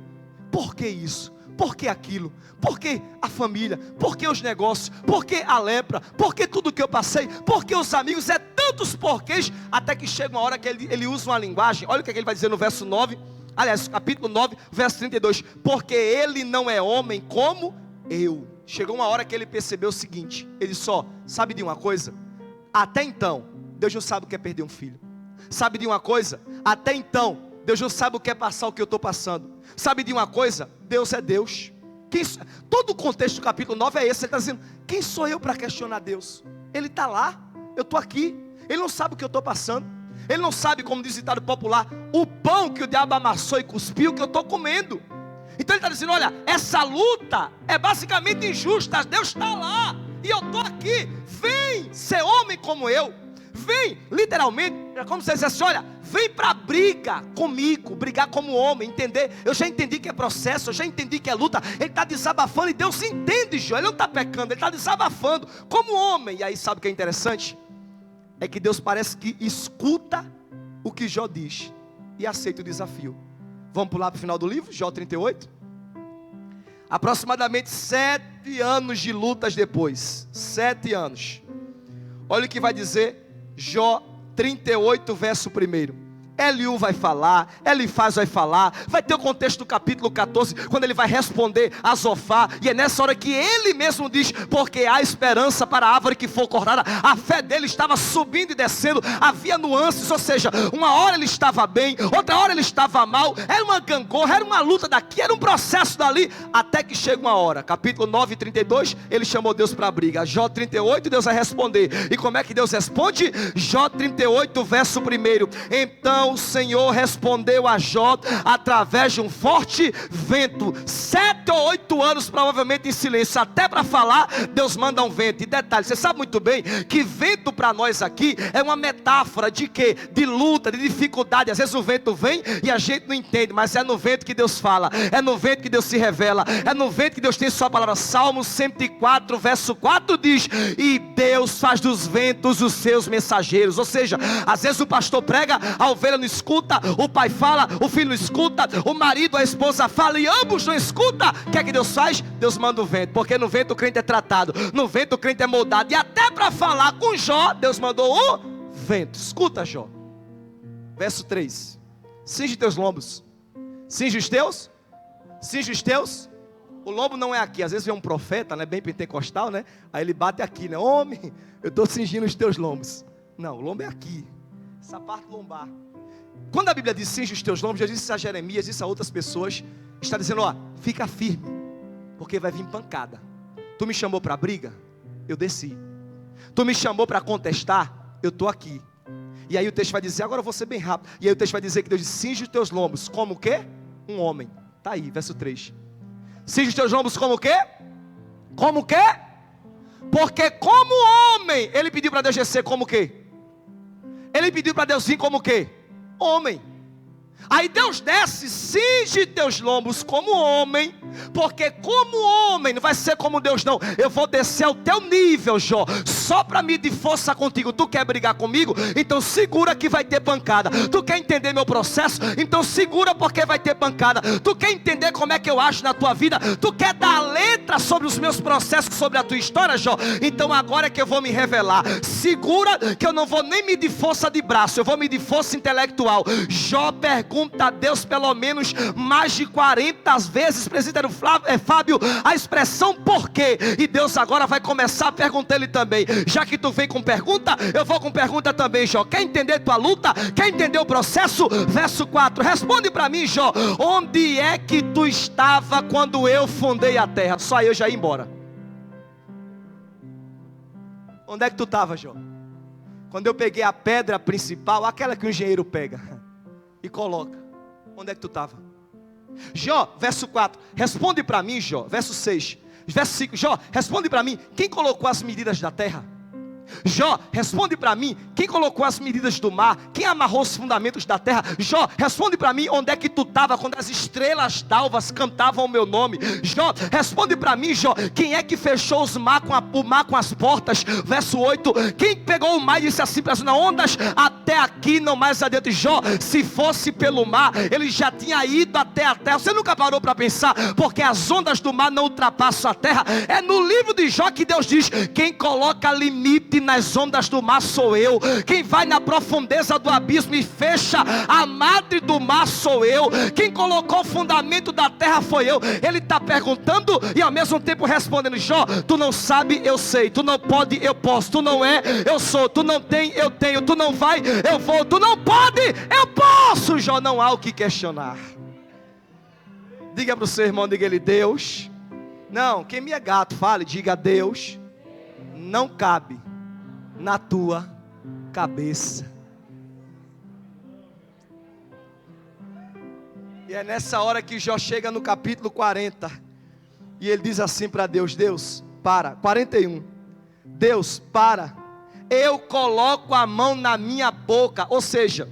Por que isso? Por que aquilo? Por que a família? Por que os negócios? Por que a lepra? Por que tudo que eu passei? Por que os amigos? É tantos porquês, até que chega uma hora que ele usa uma linguagem. Olha o que ele vai dizer no verso 9. Aliás, capítulo 9, verso 32. Porque ele não é homem como eu. Chegou uma hora que ele percebeu o seguinte. Ele só, sabe de uma coisa? Até então, Deus não sabe o que é perder um filho. Sabe de uma coisa? Até então, Deus não sabe o que é passar o que eu estou passando. Sabe de uma coisa? Deus é Deus. Todo o contexto do capítulo 9 é esse. Ele está dizendo, quem sou eu para questionar Deus? Ele está lá, eu estou aqui. Ele não sabe o que eu estou passando. Ele não sabe, como diz o ditado popular, o pão que o diabo amassou e cuspiu que eu estou comendo. Então ele está dizendo, olha, essa luta é basicamente injusta. Deus está lá e eu estou aqui. Vem ser homem como eu. Vem, literalmente, é como se você dissesse, olha, vem para briga comigo, brigar como homem, entender? Eu já entendi que é processo, eu já entendi que é luta. Ele está desabafando e Deus entende, Jó. Ele não está pecando, ele está desabafando como homem. E aí sabe o que é interessante? É que Deus parece que escuta o que Jó diz e aceita o desafio. Vamos pular para o final do livro, Jó 38. Aproximadamente 7 anos de lutas depois. 7 anos. Olha o que vai dizer Jó 38, verso 1. Eliú vai falar, Elifaz vai falar, vai ter o contexto do capítulo 14, quando ele vai responder a Zofar, e é nessa hora que ele mesmo diz, porque há esperança para a árvore que for cortada. A fé dele estava subindo e descendo, havia nuances, ou seja, uma hora ele estava bem, outra hora ele estava mal, era uma gangorra, era uma luta daqui, era um processo dali, até que chega uma hora, capítulo 9, 32, ele chamou Deus para a briga. Jó 38, Deus vai responder, e como é que Deus responde? Jó 38, verso 1. Então o Senhor respondeu a Jó através de um forte vento. 7 ou 8 anos provavelmente em silêncio, até para falar Deus manda um vento. E detalhe, você sabe muito bem que vento para nós aqui é uma metáfora de quê? De luta, de dificuldade. Às vezes o vento vem e a gente não entende, mas é no vento que Deus fala, é no vento que Deus se revela, é no vento que Deus tem sua palavra. Salmo 104 verso 4 diz, e Deus faz dos ventos os seus mensageiros. Ou seja, às vezes o pastor prega, a ovelha não escuta, o pai fala, o filho não escuta, o marido, a esposa fala e ambos não escutam. O que é que Deus faz? Deus manda o vento, porque no vento o crente é tratado, no vento o crente é moldado. E até para falar com Jó, Deus mandou o vento. Escuta, Jó, verso 3. Cinge teus lombos. Cinge os teus? Cinge os teus? O lombo não é aqui. Às vezes vem um profeta, né, bem pentecostal, né? Aí ele bate aqui, né? Homem, eu estou cingindo os teus lombos. Não, o lombo é aqui, essa parte lombar. Quando a Bíblia diz cinge os teus lombos, já disse a Jeremias, disse a outras pessoas, está dizendo, ó, fica firme, porque vai vir pancada. Tu me chamou para briga? Eu desci. Tu me chamou para contestar? Eu estou aqui. E aí o texto vai dizer, agora eu vou ser bem rápido. E aí o texto vai dizer que Deus diz, cinge os teus lombos, como o quê? Um homem. Está aí, verso 3. Cinge os teus lombos como o quê? Como o quê? Porque como homem, ele pediu para Deus descer como o quê? Ele pediu para Deus vir como o quê? Homem. Aí Deus desce, cinge teus lombos como homem, porque como homem, não vai ser como Deus não, eu vou descer ao teu nível, Jó, só para medir força contigo. Tu quer brigar comigo? Então segura que vai ter pancada. Tu quer entender meu processo? Então segura porque vai ter pancada. Tu quer entender como é que eu acho na tua vida? Tu quer dar a letra sobre os meus processos, sobre a tua história, Jó? Então agora é que eu vou me revelar. Segura que eu não vou nem medir força de braço, eu vou medir força intelectual. Jó pergunta a Deus pelo menos mais de 40 vezes, presbítero Fábio, a expressão por quê? E Deus agora vai começar a perguntar ele também. Já que tu vem com pergunta, eu vou com pergunta também, Jó. Quer entender tua luta? Quer entender o processo? Verso 4, responde para mim, Jó. Onde é que tu estava quando eu fundei a terra? Só eu já ia embora. Onde é que tu estava, Jó? Quando eu peguei a pedra principal, aquela que o engenheiro pega e coloca, onde é que tu estava? Jó, verso 4, responde para mim, Jó. Verso 6, verso 5, Jó, responde para mim, quem colocou as medidas da terra? Jó, responde para mim, quem colocou as medidas do mar? Quem amarrou os fundamentos da terra? Jó, responde para mim, onde é que tu estava quando as estrelas d'alvas cantavam o meu nome? Jó, responde para mim, Jó, quem é que fechou o mar com as portas? Verso 8, quem pegou o mar e disse assim para as ondas, até aqui não mais adiante? Jó, se fosse pelo mar, ele já tinha ido até a terra. Você nunca parou para pensar, porque as ondas do mar não ultrapassam a terra? É no livro de Jó que Deus diz, quem coloca limite nas ondas do mar sou eu. Quem vai na profundeza do abismo e fecha a madre do mar sou eu. Quem colocou o fundamento da terra foi eu. Ele está perguntando e ao mesmo tempo respondendo. Jó, tu não sabe, eu sei. Tu não pode, eu posso. Tu não é, eu sou. Tu não tem, eu tenho. Tu não vai, eu vou. Tu não pode, eu posso. Jó, não há o que questionar. Diga para o seu irmão, diga ele, Deus. Não, quem me é gato, fale, diga Deus. Não cabe na tua cabeça. E é nessa hora que Jó chega no capítulo 40 e ele diz assim para Deus, Deus, para, 41, Deus, para, eu coloco a mão na minha boca. Ou seja,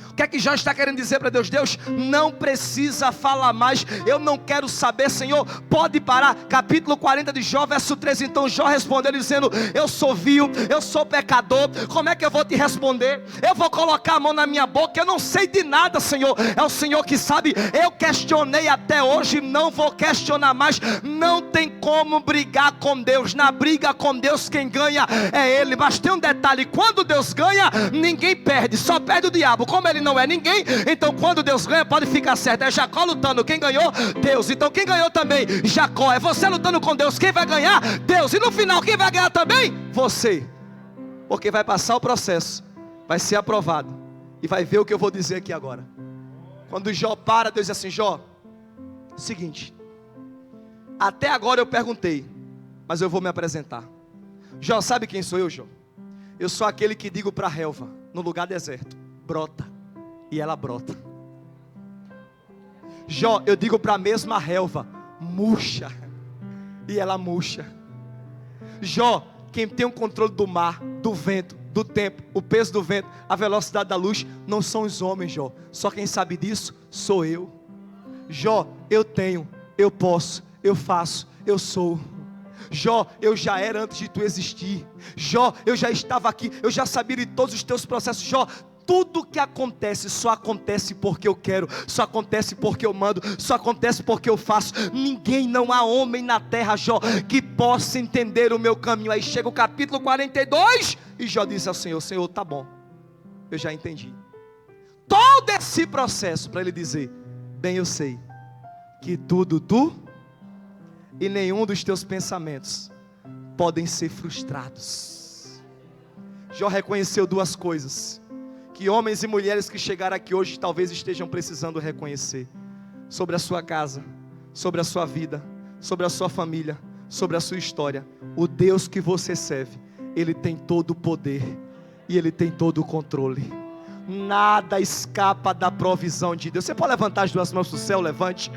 o que é que Jó está querendo dizer para Deus? Deus, não precisa falar mais, eu não quero saber, Senhor, pode parar. Capítulo 40 de Jó, verso 13, então Jó respondeu dizendo, eu sou vil, eu sou pecador, como é que eu vou te responder? Eu vou colocar a mão na minha boca, eu não sei de nada, Senhor, é o Senhor que sabe. Eu questionei até hoje, não vou questionar mais. Não tem como brigar com Deus, na briga com Deus quem ganha é Ele. Mas tem um detalhe, quando Deus ganha, ninguém perde, só perde o diabo. Como Ele não é ninguém, então quando Deus ganha pode ficar certo. É Jacó lutando, quem ganhou? Deus. Então quem ganhou também? Jacó. É você lutando com Deus, quem vai ganhar? Deus. E no final quem vai ganhar também? Você. Porque vai passar o processo, vai ser aprovado e vai ver o que eu vou dizer aqui agora. Quando Jó para, Deus diz assim, Jó, seguinte, até agora eu perguntei, mas eu vou me apresentar. Jó, sabe quem sou eu, Jó? Eu sou aquele que digo para a relva, no lugar deserto, brota. E ela brota. Jó, eu digo para a mesma relva, murcha. E ela murcha. Jó, quem tem o controle do mar, do vento, do tempo, o peso do vento, a velocidade da luz, não são os homens, Jó. Só quem sabe disso sou eu. Jó, eu tenho, eu posso, eu faço, eu sou. Jó, eu já era antes de tu existir. Jó, eu já estava aqui, eu já sabia de todos os teus processos. Jó, tudo que acontece só acontece porque eu quero, só acontece porque eu mando, só acontece porque eu faço. Ninguém, não há homem na terra, Jó, que possa entender o meu caminho. Aí chega o capítulo 42 e Jó diz ao Senhor, Senhor, tá bom, eu já entendi todo esse processo para ele dizer, bem eu sei que tudo tu e nenhum dos teus pensamentos podem ser frustrados. Jó reconheceu duas coisas que homens e mulheres que chegaram aqui hoje talvez estejam precisando reconhecer: sobre a sua casa, sobre a sua vida, sobre a sua família, sobre a sua história. O Deus que você serve, Ele tem todo o poder e Ele tem todo o controle. Nada escapa da provisão de Deus. Você pode levantar as duas mãos para o céu? Levante.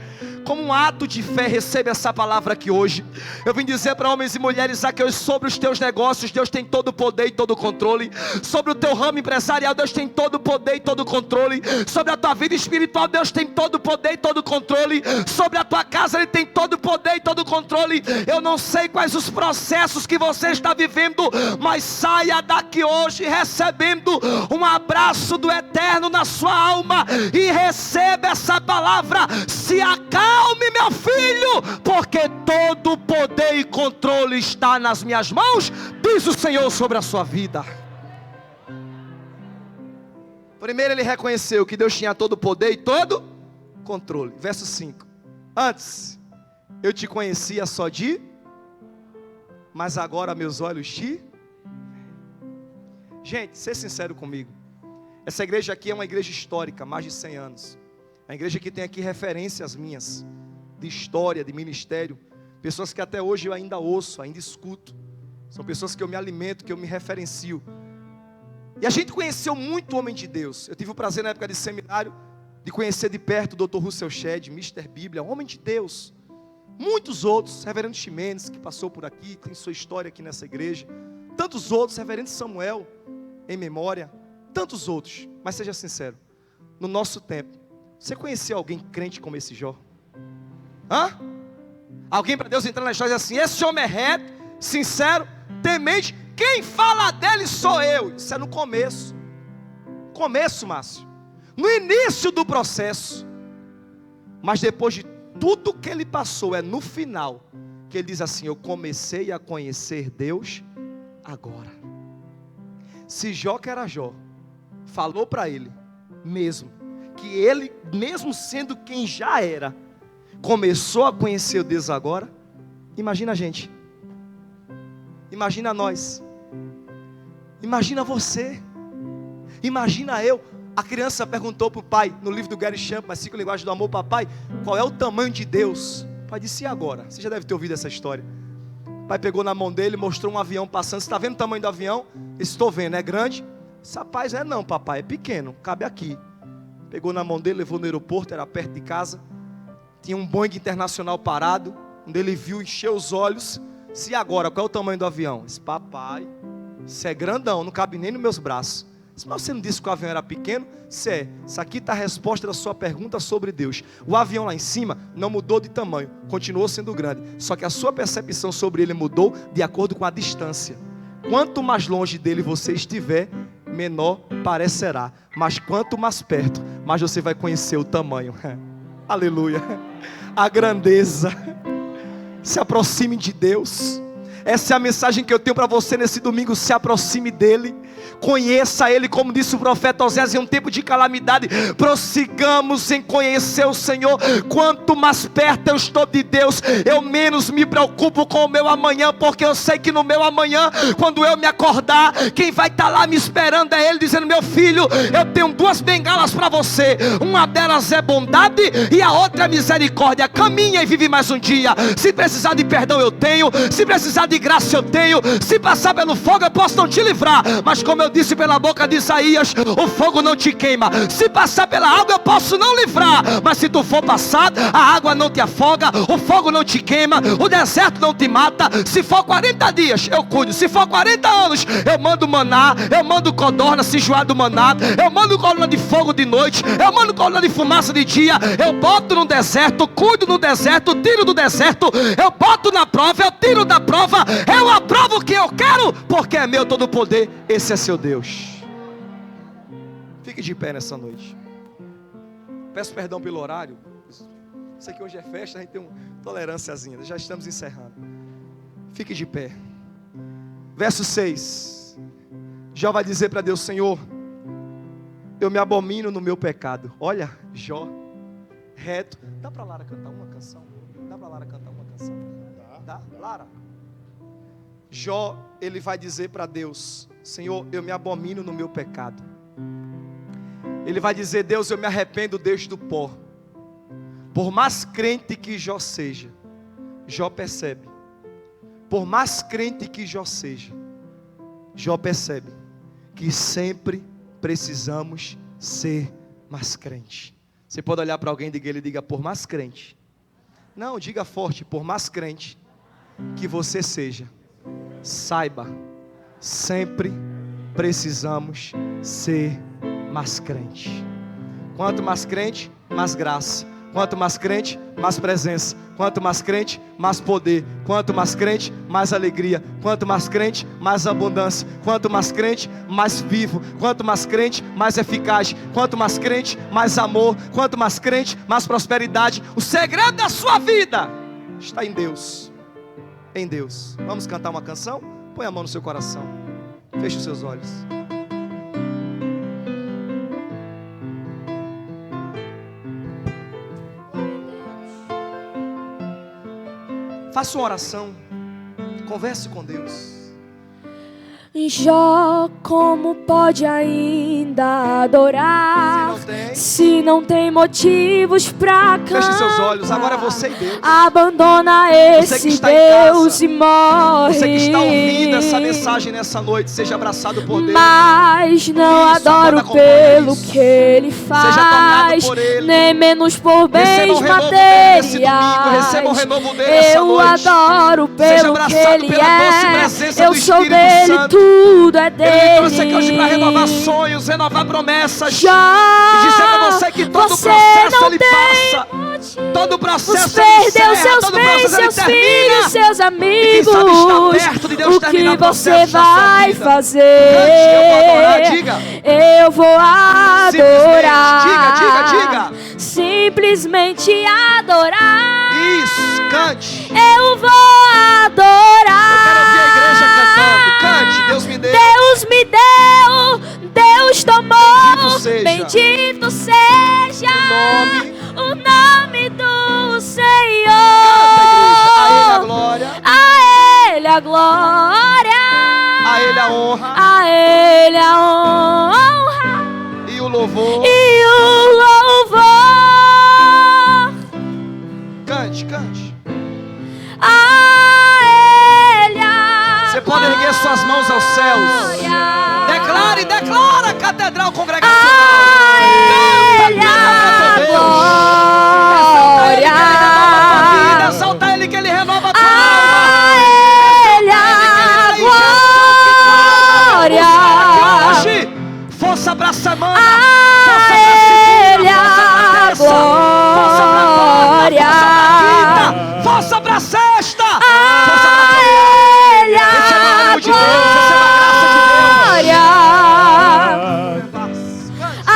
Como um ato de fé, receba essa palavra aqui hoje. Eu vim dizer para homens e mulheres aqui hoje sobre os teus negócios. Deus tem todo o poder e todo o controle. Sobre o teu ramo empresarial, Deus tem todo o poder e todo o controle. Sobre a tua vida espiritual, Deus tem todo o poder e todo o controle. Sobre a tua casa, Ele tem todo o poder e todo o controle. Eu não sei quais os processos que você está vivendo, mas saia daqui hoje recebendo um abraço do Eterno na sua alma e receba essa palavra. Se acalme, meu filho, porque todo o poder e controle está nas minhas mãos, diz o Senhor sobre a sua vida. Primeiro ele reconheceu que Deus tinha todo o poder e todo controle. Verso 5: antes eu te conhecia só de, mas agora meus olhos te... Gente, ser sincero comigo, essa igreja aqui é uma igreja histórica, mais de 100 anos. A igreja que tem aqui referências minhas, de história, de ministério. Pessoas que até hoje eu ainda ouço, ainda escuto. São pessoas que eu me alimento, que eu me referencio. E a gente conheceu muito homem de Deus. Eu tive o prazer na época de seminário, de conhecer de perto o Dr. Russell Shedd, Mr. Bíblia, homem de Deus. Muitos outros, Reverendo Ximenes, que passou por aqui, tem sua história aqui nessa igreja. Tantos outros, Reverendo Samuel, em memória. Tantos outros, mas seja sincero, no nosso tempo, você conheceu alguém crente como esse Jó? Alguém para Deus entrar na história e dizer assim: esse homem é reto, sincero, temente, quem fala dele sou eu. Isso é no começo, Márcio, no início do processo, mas depois de tudo que ele passou, é no final, que ele diz assim: eu comecei a conhecer Deus agora. Se Jó, que era Jó, falou para ele mesmo, que ele, mesmo sendo quem já era, começou a conhecer o Deus agora. Imagina a gente, imagina nós, imagina você, imagina eu. A criança perguntou para o pai, no livro do Gary Chapman, as 5 linguagens do amor: papai, qual é o tamanho de Deus? O pai disse: e agora? Você já deve ter ouvido essa história. O pai pegou na mão dele, mostrou um avião passando. Você está vendo o tamanho do avião? Estou vendo, é grande? Esse rapaz: é não, papai, é pequeno, cabe aqui. Pegou na mão dele, levou no aeroporto, era perto de casa. Tinha um Boeing Internacional parado, onde ele viu, encheu os olhos. Se agora, qual é o tamanho do avião? Esse papai, isso é grandão, não cabe nem nos meus braços. Mas você não disse que o avião era pequeno? Isso aqui está a resposta da sua pergunta sobre Deus. O avião lá em cima não mudou de tamanho, continuou sendo grande, só que a sua percepção sobre ele mudou de acordo com a distância. Quanto mais longe dele você estiver, menor parecerá, mas quanto mais perto, mais você vai conhecer o tamanho. Aleluia. A grandeza. Se aproxime de Deus. Essa é a mensagem que eu tenho para você nesse domingo. Se aproxime dele, conheça ele, como disse o profeta Oséias, em um tempo de calamidade. Prossigamos em conhecer o Senhor. Quanto mais perto eu estou de Deus, eu menos me preocupo com o meu amanhã, porque eu sei que no meu amanhã, quando eu me acordar, quem vai estar lá me esperando é ele, dizendo: meu filho, eu tenho 2 bengalas para você, uma delas é bondade e a outra é misericórdia. Caminha e vive mais um dia. Se precisar de perdão eu tenho, se precisar de graça eu tenho, se passar pelo fogo eu posso não te livrar, mas como eu disse pela boca de Isaías, o fogo não te queima. Se passar pela água eu posso não livrar, mas se tu for passar, a água não te afoga, o fogo não te queima, o deserto não te mata. Se for 40 dias eu cuido, se for 40 anos eu mando maná, eu mando codorna se enjoar do maná, eu mando coluna de fogo de noite, eu mando coluna de fumaça de dia, eu boto no deserto, cuido no deserto, tiro do deserto, eu boto na prova, eu tiro da prova, eu aprovo o que eu quero, porque é meu todo o poder. Esse é seu Deus. Fique de pé nessa noite. Peço perdão pelo horário. Sei que hoje é festa, a gente tem uma tolerânciazinha. Já estamos encerrando. Fique de pé. Verso 6. Jó vai dizer para Deus: Senhor, eu me abomino no meu pecado. Olha, Jó, reto. Dá para Lara cantar uma canção? Dá para Lara cantar uma canção? Dá? Lara? Jó, ele vai dizer para Deus: Senhor, eu me abomino no meu pecado. Ele vai dizer: Deus, eu me arrependo desde o pó. Por mais crente que Jó seja, Jó percebe. Por mais crente que Jó seja, Jó percebe que sempre precisamos ser mais crente. Você pode olhar para alguém e diga, por mais crente. Não, diga forte, por mais crente que você seja, saiba, sempre precisamos ser mais crente. Quanto mais crente, mais graça. Quanto mais crente, mais presença. Quanto mais crente, mais poder. Quanto mais crente, mais alegria. Quanto mais crente, mais abundância. Quanto mais crente, mais vivo. Quanto mais crente, mais eficaz. Quanto mais crente, mais amor. Quanto mais crente, mais prosperidade. O segredo da sua vida está em Deus. Em Deus. Vamos cantar uma canção? Põe a mão no seu coração. Feche os seus olhos. Faça uma oração, converse com Deus. Jó, como pode ainda adorar se não tem motivos pra cantar? Feche seus olhos, agora você e Deus. Abandona esse Deus e morre. Você que está ouvindo essa mensagem nessa noite, seja abraçado por Deus. Mas não adoro pelo que Ele faz, por Ele. nem menos por bens materiais. Receba o renovo dele essa Eu noite. adoro pelo que Ele é. Eu sou dele, Santo. Tudo é dele. Ele trouxe aqui hoje para renovar sonhos, renovar promessas. Já e dizer a você que todo você processo não ele tem passa. motivo. Todo processo Você ele perdeu encerra, seus todo bens, processo ele seus termina. filhos, seus amigos. E quem sabe está perto de Deus o terminar que o você processo da sua vai vida. fazer? Cante, eu vou adorar, diga. Eu vou adorar. Diga. Simplesmente adorar. Isso, cante. Eu vou adorar. Eu quero ouvir a igreja cantando. Cante, Deus me deu. Deus me deu, Deus tomou. Bendito seja o nome do Senhor. Canta, igreja. A Ele a glória. A Ele a honra. A Ele a honra. E o louvor. Cante. A Ele a Você pode erguer suas mãos aos céus. Declara, catedral congregacional. A Ele a glória. Exalta Ele que Ele renova a tua A Ele a glória. hoje. Força pra semana. A Ele a glória. Força pra sexta. A Ele a glória. A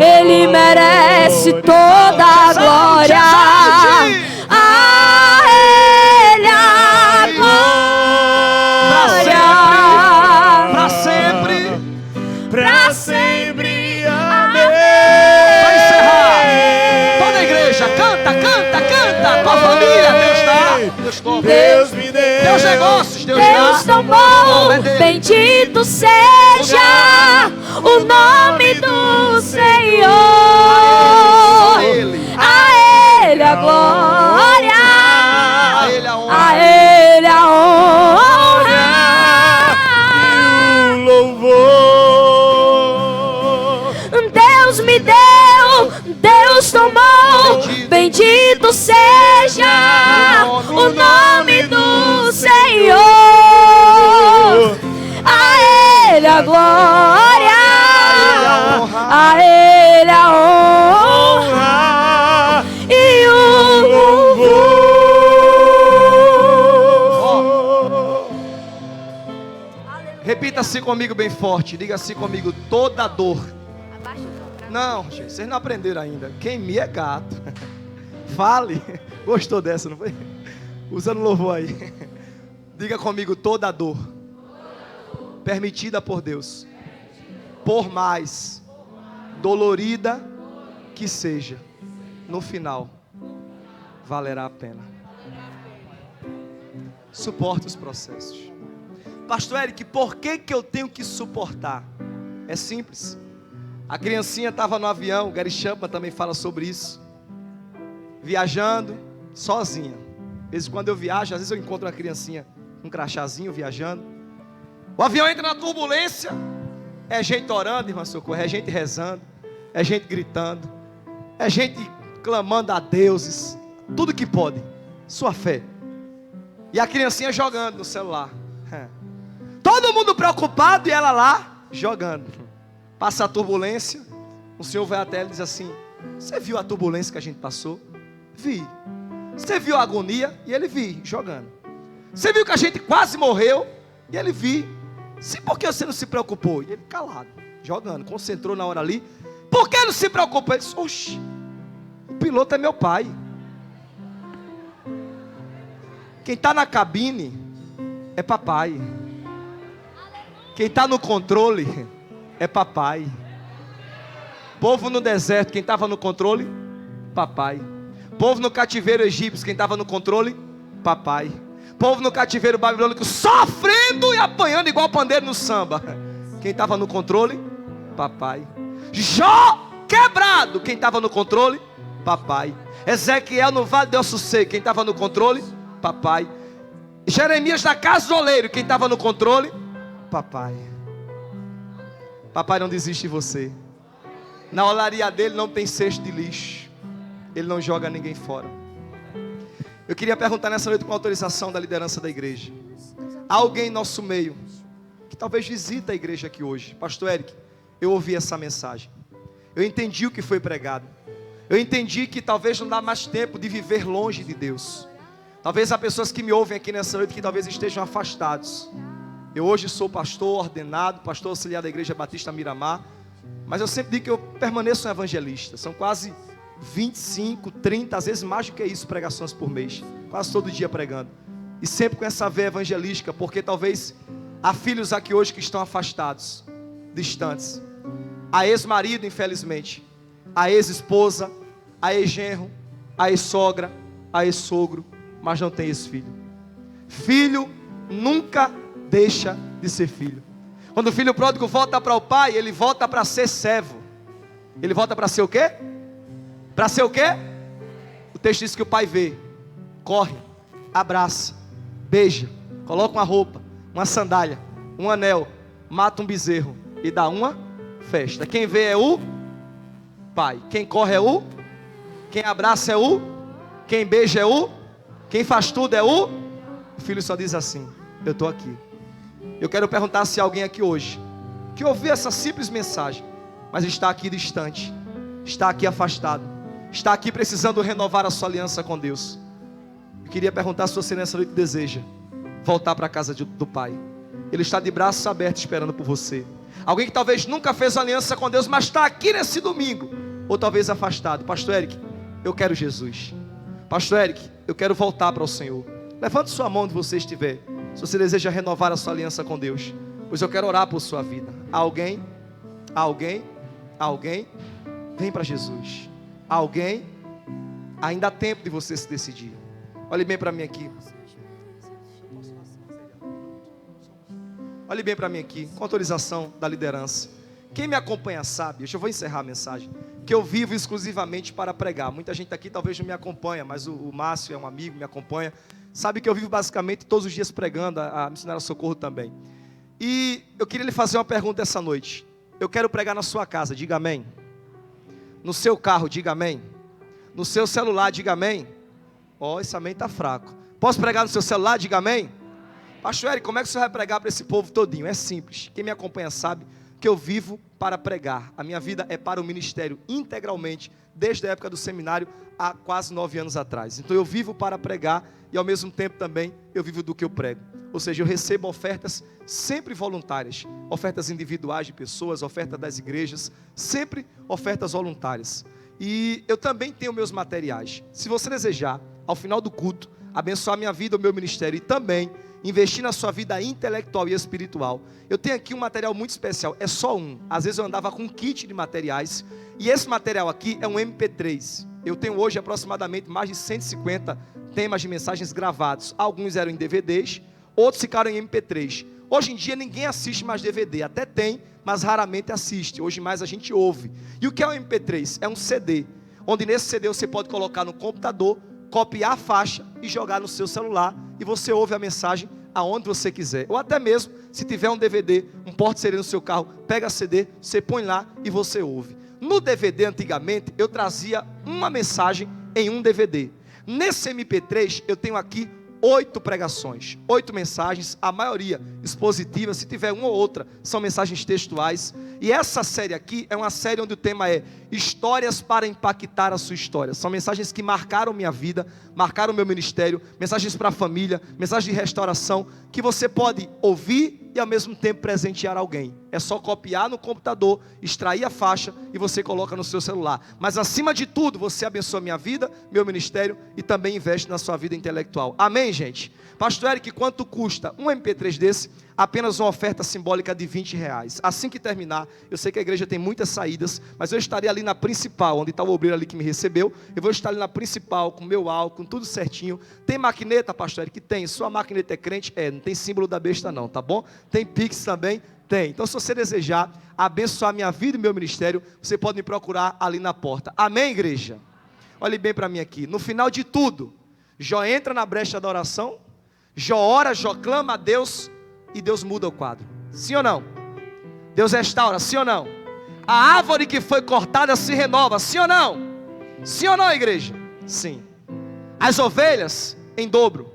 Ele merece toda a glória. A Ele a glória. Pra sempre. Amém. Vai encerrar. Toda a igreja, canta. Tua família, Deus dá. Deus toma. Deus me deu. Teus negócios, Deus Deus dá. tomou. É dele. Bendito seja o nome do Senhor. A Ele. A Ele a glória. A Ele a honra. A Ele a honra. E o louvor. Deus me deu, Deus tomou. Bendito seja o nome do Senhor. A Ele a glória. A Ele a honra. E o louvor. Repita assim comigo bem forte. Diga assim comigo: toda dor. Não, gente, vocês não aprenderam ainda. Quem me é gato. Fale. Gostou dessa, não foi? Usando louvor aí. Diga comigo: toda dor permitida por Deus, por mais dolorida que seja, no final valerá a pena. Suporta os processos. Pastor Eric, por que eu tenho que suportar? É simples. A criancinha estava no avião, o Gary Chapman também fala sobre isso. Viajando, sozinha. Às vezes quando eu viajo, às vezes eu encontro uma criancinha, um crachazinho viajando. O avião entra na turbulência, é gente orando, irmã Socorro, é gente rezando, é gente gritando, é gente clamando a deuses, tudo que pode, sua fé. E a criancinha jogando no celular. Todo mundo preocupado e ela lá jogando. Passa a turbulência, o Senhor vai até ela e diz assim: você viu a turbulência que a gente passou? Vi. Você viu a agonia? E ele vi, jogando. Você viu que a gente quase morreu? E ele vi. Sim, por que você não se preocupou? E ele calado, jogando, concentrou na hora ali. Por que não se preocupou? Ele disse: oxe, o piloto é meu pai. Quem está na cabine é papai. Quem está no controle é papai. Povo no deserto, quem estava no controle? Papai. Povo no cativeiro egípcio, quem estava no controle? Papai. Povo no cativeiro babilônico, sofrendo e apanhando igual pandeiro no samba. Quem estava no controle? Papai. Jó quebrado, quem estava no controle? Papai. Ezequiel no vale de ossos secos, quem estava no controle? Papai. Jeremias na casa do oleiro, quem estava no controle? Papai. Papai não desiste de você. Na olaria dele não tem cesto de lixo. Ele não joga ninguém fora. Eu queria perguntar nessa noite, com autorização da liderança da igreja, há alguém em nosso meio que talvez visita a igreja aqui hoje? Pastor Eric, eu ouvi essa mensagem, eu entendi o que foi pregado, eu entendi que talvez não dá mais tempo de viver longe de Deus. Talvez há pessoas que me ouvem aqui nessa noite que talvez estejam afastados. Eu hoje sou pastor ordenado, pastor auxiliar da Igreja Batista Miramar, mas eu sempre digo que eu permaneço um evangelista. São quase 25, 30, às vezes mais do que isso, pregações por mês, quase todo dia pregando, e sempre com essa veia evangelística, porque talvez há filhos aqui hoje que estão afastados, distantes, a ex-marido, infelizmente, a ex-esposa, a ex-genro, a ex-sogra, a ex-sogro, mas não tem esse filho. Filho nunca deixa de ser filho. Quando o filho pródigo volta para o pai, ele volta para ser servo. Ele volta para ser o quê? Para ser o quê? O texto diz que o pai vê, corre, abraça, beija, coloca uma roupa, uma sandália, um anel, mata um bezerro e dá uma festa. Quem vê é o pai. Quem corre é o, quem abraça é o, quem beija é o, quem faz tudo é o filho. Só diz assim: eu estou aqui. Eu quero perguntar se alguém aqui hoje que ouviu essa simples mensagem, mas está aqui distante, está aqui afastado, está aqui precisando renovar a sua aliança com Deus. Eu queria perguntar se você nessa noite deseja voltar para a casa do Pai. Ele está de braços abertos esperando por você. Alguém que talvez nunca fez uma aliança com Deus, mas está aqui nesse domingo, ou talvez afastado. Pastor Eric, eu quero Jesus. Pastor Eric, eu quero voltar para o Senhor. Levante sua mão onde você estiver, se você deseja renovar a sua aliança com Deus, pois eu quero orar por sua vida. Alguém? Vem para Jesus. Alguém? Ainda há tempo de você se decidir. Olhe bem para mim aqui. Olhe bem para mim aqui, com autorização da liderança. Quem me acompanha sabe, eu vou encerrar a mensagem, que eu vivo exclusivamente para pregar. Muita gente aqui talvez não me acompanha, mas o Márcio é um amigo, me acompanha. Sabe que eu vivo basicamente todos os dias pregando, a missionária Socorro também. E eu queria lhe fazer uma pergunta essa noite. Eu quero pregar na sua casa, diga amém. No seu carro, diga amém. No seu celular, diga amém. Esse amém está fraco. Posso pregar no seu celular, diga amém. Pastor Eric, como é que o senhor vai pregar para esse povo todinho? É simples, quem me acompanha sabe que eu vivo para pregar. A minha vida é para o ministério integralmente, desde a época do seminário, há quase 9 anos atrás. Então eu vivo para pregar e ao mesmo tempo também eu vivo do que eu prego. Ou seja, eu recebo ofertas sempre voluntárias, ofertas individuais de pessoas, ofertas das igrejas, sempre ofertas voluntárias. E eu também tenho meus materiais. Se você desejar, ao final do culto, abençoar minha vida, o meu ministério e também investir na sua vida intelectual e espiritual, eu tenho aqui um material muito especial, é só um. Às vezes eu andava com um kit de materiais, e esse material aqui é um MP3. Eu tenho hoje aproximadamente mais de 150 temas de mensagens gravados. Alguns eram em DVDs, outros ficaram em MP3. Hoje em dia ninguém assiste mais DVD, até tem, mas raramente assiste. Hoje mais a gente ouve. E o que é um MP3? É um CD, onde nesse CD você pode colocar no computador, copiar a faixa e jogar no seu celular, e você ouve a mensagem aonde você quiser. Ou até mesmo, se tiver um DVD, um porta-CD no seu carro, pega CD, você põe lá e você ouve. No DVD, antigamente, eu trazia uma mensagem em um DVD. Nesse MP3, eu tenho aqui 8 pregações, 8 mensagens, a maioria expositivas, se tiver uma ou outra, são mensagens textuais. E essa série aqui é uma série onde o tema é Histórias para impactar a sua história. São mensagens que marcaram minha vida, marcaram meu ministério, mensagens para a família, mensagens de restauração, que você pode ouvir e ao mesmo tempo presentear alguém. É só copiar no computador, extrair a faixa e você coloca no seu celular. Mas acima de tudo, você abençoa minha vida, meu ministério e também investe na sua vida intelectual. Amém, gente? Pastor Eric, quanto custa um MP3 desse? Apenas uma oferta simbólica de R$20. Assim que terminar, eu sei que a igreja tem muitas saídas, mas eu estarei ali na principal, onde está o obreiro ali que me recebeu. Eu vou estar ali na principal, com meu álcool, com tudo certinho. Tem maquineta, pastor Eric? Tem. Sua maquineta é crente? É, não tem símbolo da besta não, tá bom? Tem Pix também? Tem. Então, se você desejar abençoar minha vida e meu ministério, você pode me procurar ali na porta. Amém, igreja? Olhe bem para mim aqui. No final de tudo, Jó entra na brecha da oração, Jó ora, Jó clama a Deus e Deus muda o quadro. Sim ou não? Deus restaura, sim ou não? A árvore que foi cortada se renova, sim ou não? Sim ou não, igreja? Sim. As ovelhas em dobro,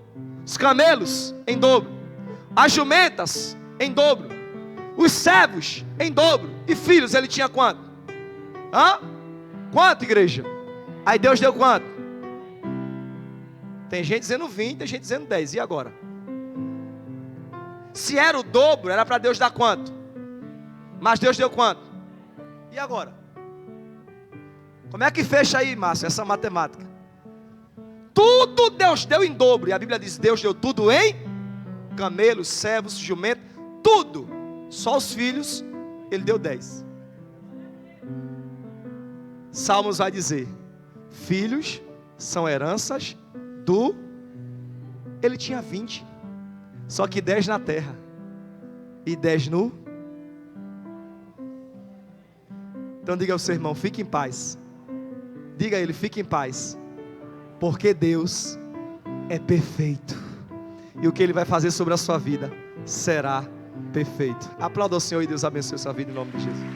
os camelos em dobro, as jumentas em dobro, os servos em dobro. E filhos ele tinha quanto? Hã? Quanto, igreja? Aí Deus deu quanto? Tem gente dizendo 20, tem gente dizendo 10. E agora? Se era o dobro, era para Deus dar quanto? Mas Deus deu quanto? E agora? Como é que fecha aí, Márcio, essa matemática? Tudo Deus deu em dobro. E a Bíblia diz, Deus deu tudo em camelos, servos, jumentos, tudo. Só os filhos, ele deu 10. Salmos vai dizer, filhos são heranças do... Ele tinha 20. Só que 10 na terra e 10 no... Então diga ao seu irmão, fique em paz. Diga a ele, fique em paz. Porque Deus é perfeito. E o que Ele vai fazer sobre a sua vida será perfeito. Aplauda ao Senhor e Deus abençoe a sua vida em nome de Jesus.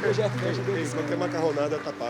Hoje é festa. Qualquer macarronada tá pago.